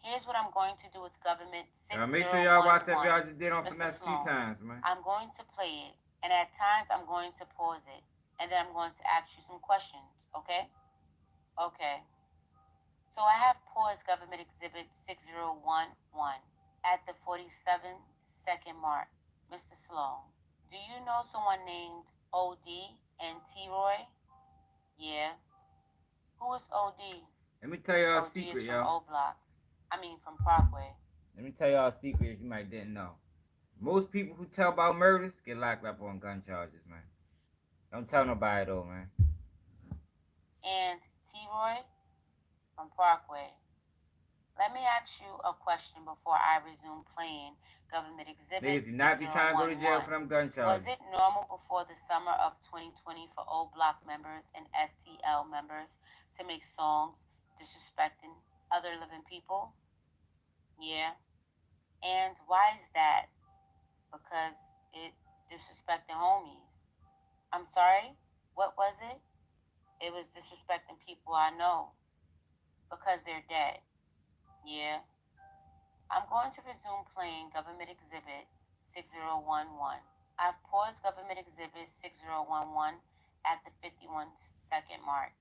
Here's what I'm going to do with Government 6011. Make sure y'all watch that video I just did on Mr. Finesse a few Sloan, times, man. I'm going to play it, and at times I'm going to pause it, and then I'm going to ask you some questions, okay? Okay. So I have paused Government Exhibit 6011 at the 47-second mark. Mr. Sloan, do you know someone named OD and T-Roy? Yeah. Who is OD? Let me tell y'all a OD secret, is from y'all. O Block. I mean, from Parkway. Let me tell y'all a secret you might didn't know. Most people who tell about murders get locked up on gun charges, man. Don't tell nobody though, man. And T-Roy from Parkway. Let me ask you a question before I resume playing Government Exhibit Niggas do not be trying to go to jail for them gun charges. Was it normal before the summer of 2020 for O Block members and STL members to make songs disrespecting other living people? Yeah. And why is that? Because it disrespecting homies. I'm sorry? What was it? It was disrespecting people I know. Because they're dead. Yeah. I'm going to resume playing Government Exhibit 6011. I've paused Government Exhibit 6011 at the 51-second mark.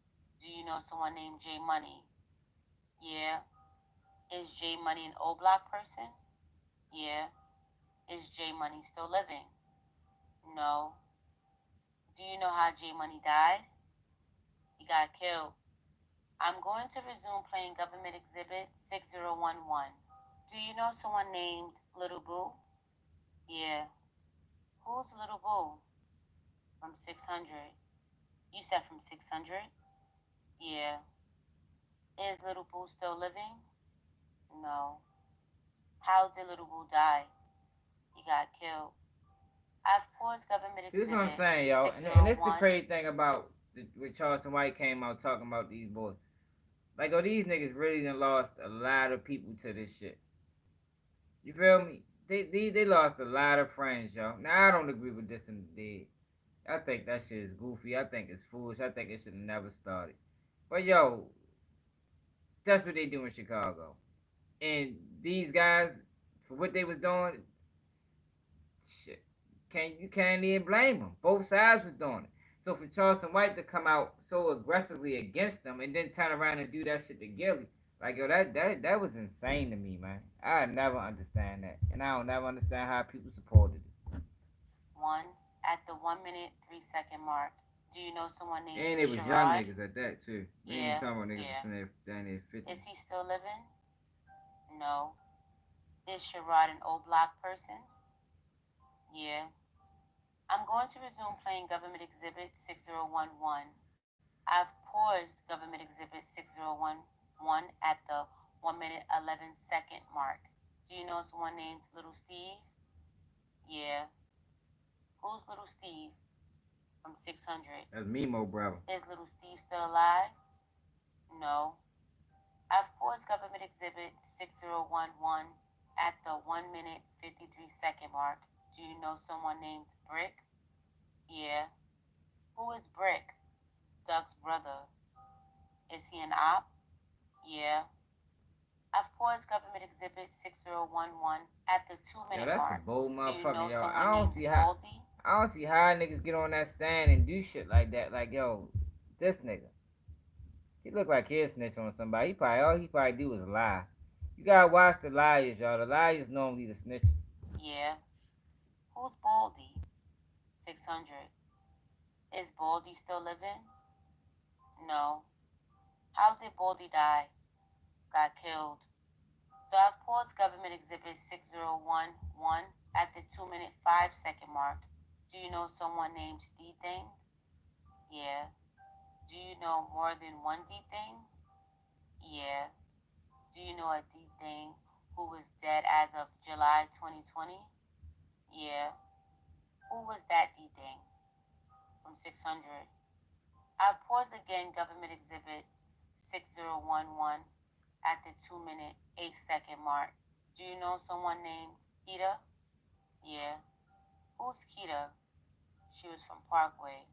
Do you know someone named J Money? Yeah. Is J Money an O Block person? Yeah. Is J Money still living? No. Do you know how J Money died? He got killed. I'm going to resume playing Government Exhibit 6011. Do you know someone named Little Boo? Yeah. Who's Little Boo? From 600. You said from 600? Yeah. Is Little Boo still living? No. How did Little Boo die? He got killed. I've paused Government This is what I'm Exhibit saying, yo. And this the 601. crazy thing about when Charleston White came out talking about these boys. Like, oh, these niggas really done lost a lot of people to this shit. You feel me? They lost a lot of friends, yo. Now I don't agree with this and did. I think that shit is goofy. I think it's foolish. I think it should have never started. But yo, that's what they do in Chicago. And these guys, for what they was doing, shit, you can't even blame them. Both sides was doing it. So for Charleston White to come out so aggressively against them and then turn around and do that shit to Gilly, like yo, that was insane to me, man. I never understand that, and I don't never understand how people supported it. One at the 1 minute 3 second mark. Do you know someone named And it was young Sherrod? niggas at that too. We ain't Yeah, talking about niggas yeah. down there 50. Is he still living? No. Is Sherrod an old block person? Yeah. I'm going to resume playing Government Exhibit 6011. I've paused Government Exhibit 6011 at the 1 minute 11 second mark. Do you know someone named Little Steve? Yeah. Who's Little Steve? From 600. That's Mimo, brother. Is Little Steve still alive? No. I've paused Government Exhibit 6011 at the 1 minute 53 second mark. Do you know someone named Brick? Yeah. Who is Brick? Doug's brother. Is he an op? Yeah. I've paused Government Exhibit 6011 at the 2 minute Yo, that's mark. a bold Do you motherfucker, know yo. someone I don't named see how. Baldy? I don't see how niggas get on that stand and do shit like that. Like, yo, this nigga, he look like he'll snitch on somebody. All he probably do is lie. You gotta watch the liars, y'all. The liars normally the snitches. Yeah. Who's Baldy? 600. Is Baldy still living? No. How did Baldy die? Got killed. So I've paused Government Exhibit 6011 at the 2 minute 5 second mark. Do you know someone named D Thing? Yeah. Do you know more than one D Thing? Yeah. Do you know a D Thing who was dead as of July 2020? Yeah. Who was that D Thing? From 600. I've paused again Government Exhibit 6011 at the 2 minute 8 second mark. Do you know someone named Kita? Yeah. Who's Kita? She was from Parkway.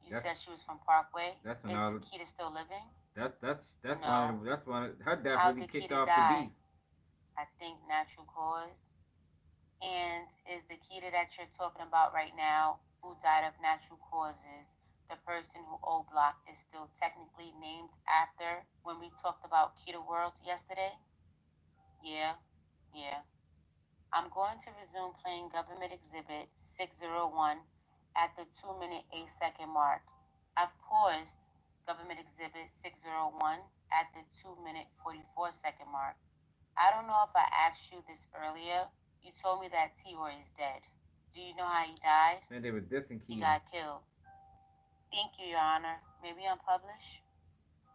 You said she was from Parkway? That's Is Kita still living? That's No. one of her death How really did kicked Kita off die? the beef. I think natural cause. And is the Kita that you're talking about right now, who died of natural causes, the person who O Block is still technically named after when we talked about Kita World yesterday? Yeah, yeah. I'm going to resume playing Government Exhibit 601 at the 2 minute 8 second mark. I've paused Government Exhibit 601 at the 2 minute 44 second mark. I don't know if I asked you this earlier. You told me that T-Roy is dead. Do you know how he died? And they were dissing He Keita. got killed. Thank you, Your Honor. May we unpublish?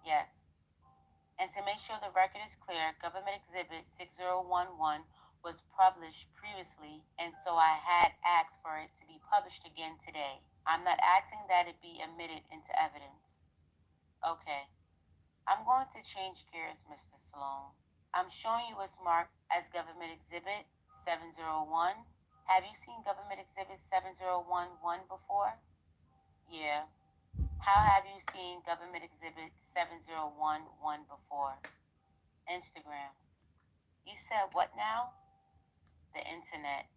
Yes. And to make sure the record is clear, Government Exhibit 6011 was published previously, and so I had asked for it to be published again today. I'm not asking that it be admitted into evidence. Okay. I'm going to change gears, Mr. Sloan. I'm showing you what's marked as Government Exhibit 701. Have you seen Government Exhibit 7011 before? Yeah. How have you seen Government Exhibit 7011 before? Instagram. You said what now? The internet.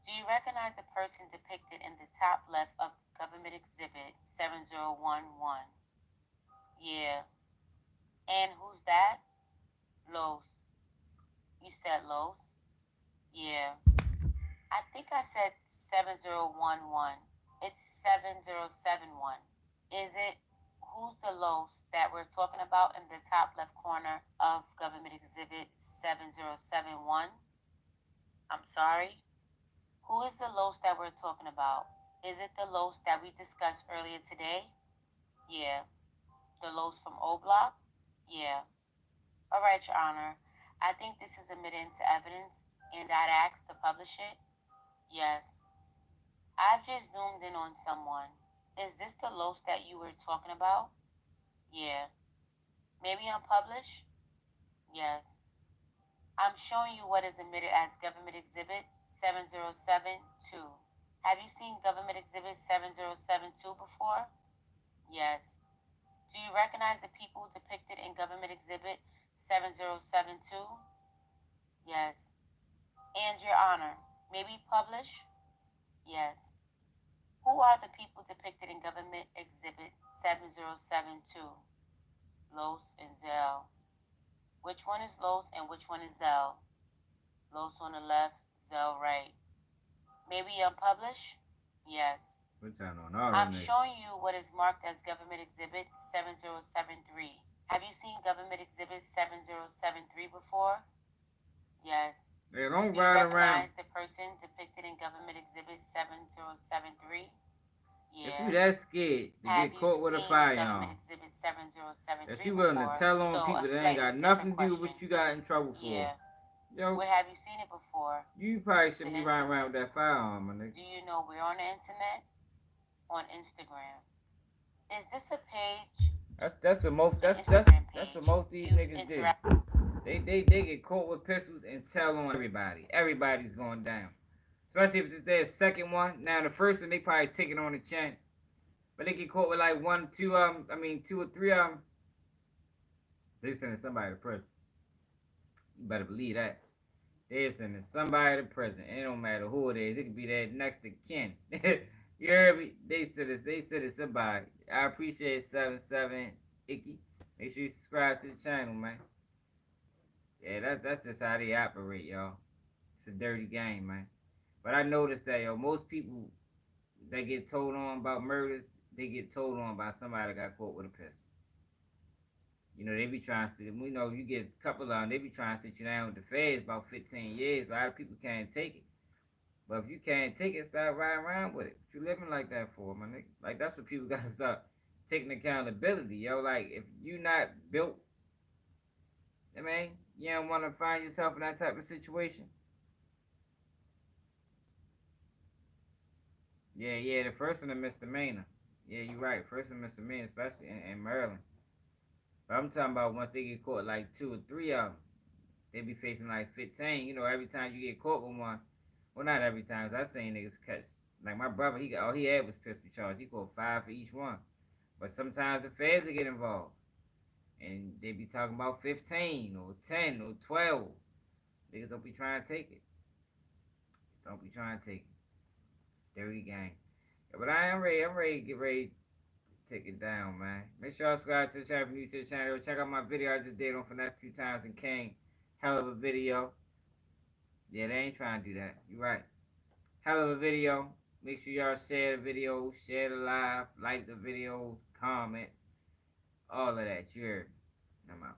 Do you recognize the person depicted in the top left of Government Exhibit 7011? Yeah. And who's that? Los. You said Los? Yeah. I think I said 7011. It's 7071. Is it? Who's the Los that we're talking about in the top left corner of Government Exhibit 7071? I'm sorry? Who is the Los that we're talking about? Is it the Los that we discussed earlier today? Yeah. The Los from O Block? Yeah. All right, Your Honor. I think this is admitted into evidence, and I'd ask to publish it. Yes. I've just zoomed in on someone. Is this the Los that you were talking about? Yeah. Maybe unpublished? Yes. I'm showing you what is admitted as Government Exhibit 7072. Have you seen Government Exhibit 7072 before? Yes. Do you recognize the people depicted in Government Exhibit 7072? Yes. And Your Honor, maybe publish? Yes. Who are the people depicted in Government Exhibit 7072? Los and Zell. Which one is Los and which one is Zell? Los on the left, Zell right. Maybe unpublished? Yes. We're turning on all I'm them niggas. showing you what is marked as Government Exhibit 7073. Have you seen Government Exhibit 7073 before? Yes. Hey, don't Do you ride around. recognize the person depicted in Government Exhibit 7073? If Yeah. you that scared to Have get you caught with a seen Government firearm, Exhibit 7073 that you willing to before? tell on So people a that ain't got slightly nothing to different do with what question. you got in trouble for. Yeah. Yo, Where have you seen it before? you probably The shouldn't be riding around with internet. that firearm, my nigga. Do you know we're on the internet? On Instagram. Is this a page? That's what most The that's Instagram what page. most these You've niggas do. interacted. They get caught with pistols and tell on everybody. Everybody's going down. Especially if it's their second one. Now the first one they probably take it on the chin. But they get caught with like one, two, two or three they sending somebody to prison. You better believe that. They're sending somebody to prison. It don't matter who it is. It could be that next to kin. You heard me? They said it's somebody. I appreciate 77 Icky. Make sure you subscribe to the channel, man. Yeah, that's just how they operate, y'all. It's a dirty game, man. But I noticed that, yo, most people that get told on about murders, they get told on by somebody that got caught with a pistol. You know, they be trying to, we know you get a couple of them, they be trying to sit you down with the feds about 15 years. A lot of people can't take it. But if you can't take it, start riding around with it. What you living like that for, my nigga? Like, that's what people gotta start taking accountability, yo. Like, if you not built, I mean, you don't want to find yourself in that type of situation. Yeah, the first one a misdemeanor. Yeah, you're right. First one misdemeanor, especially in Maryland. But I'm talking about once they get caught, like two or three of them, they be facing like 15. You know, every time you get caught with one, well, not every time. 'Cause I seen niggas catch. Like my brother, he got all he had was pistol charge. He caught 5 for each one. But sometimes the feds will get involved, and they be talking about 15 or 10 or 12. Niggas don't be trying to take it. Don't be trying to take it. It's dirty game. Yeah, but I am ready. I'm ready to get ready to take it down, man. Make sure y'all subscribe to the channel if you're new to the channel. Check out my video I just did on Finesse 2 times and King. Hell of a video. Yeah, they ain't trying to do that. You right. Hell of a video. Make sure y'all share the video, share the live, like the videos, comment, all of that. You heard me. I'm out.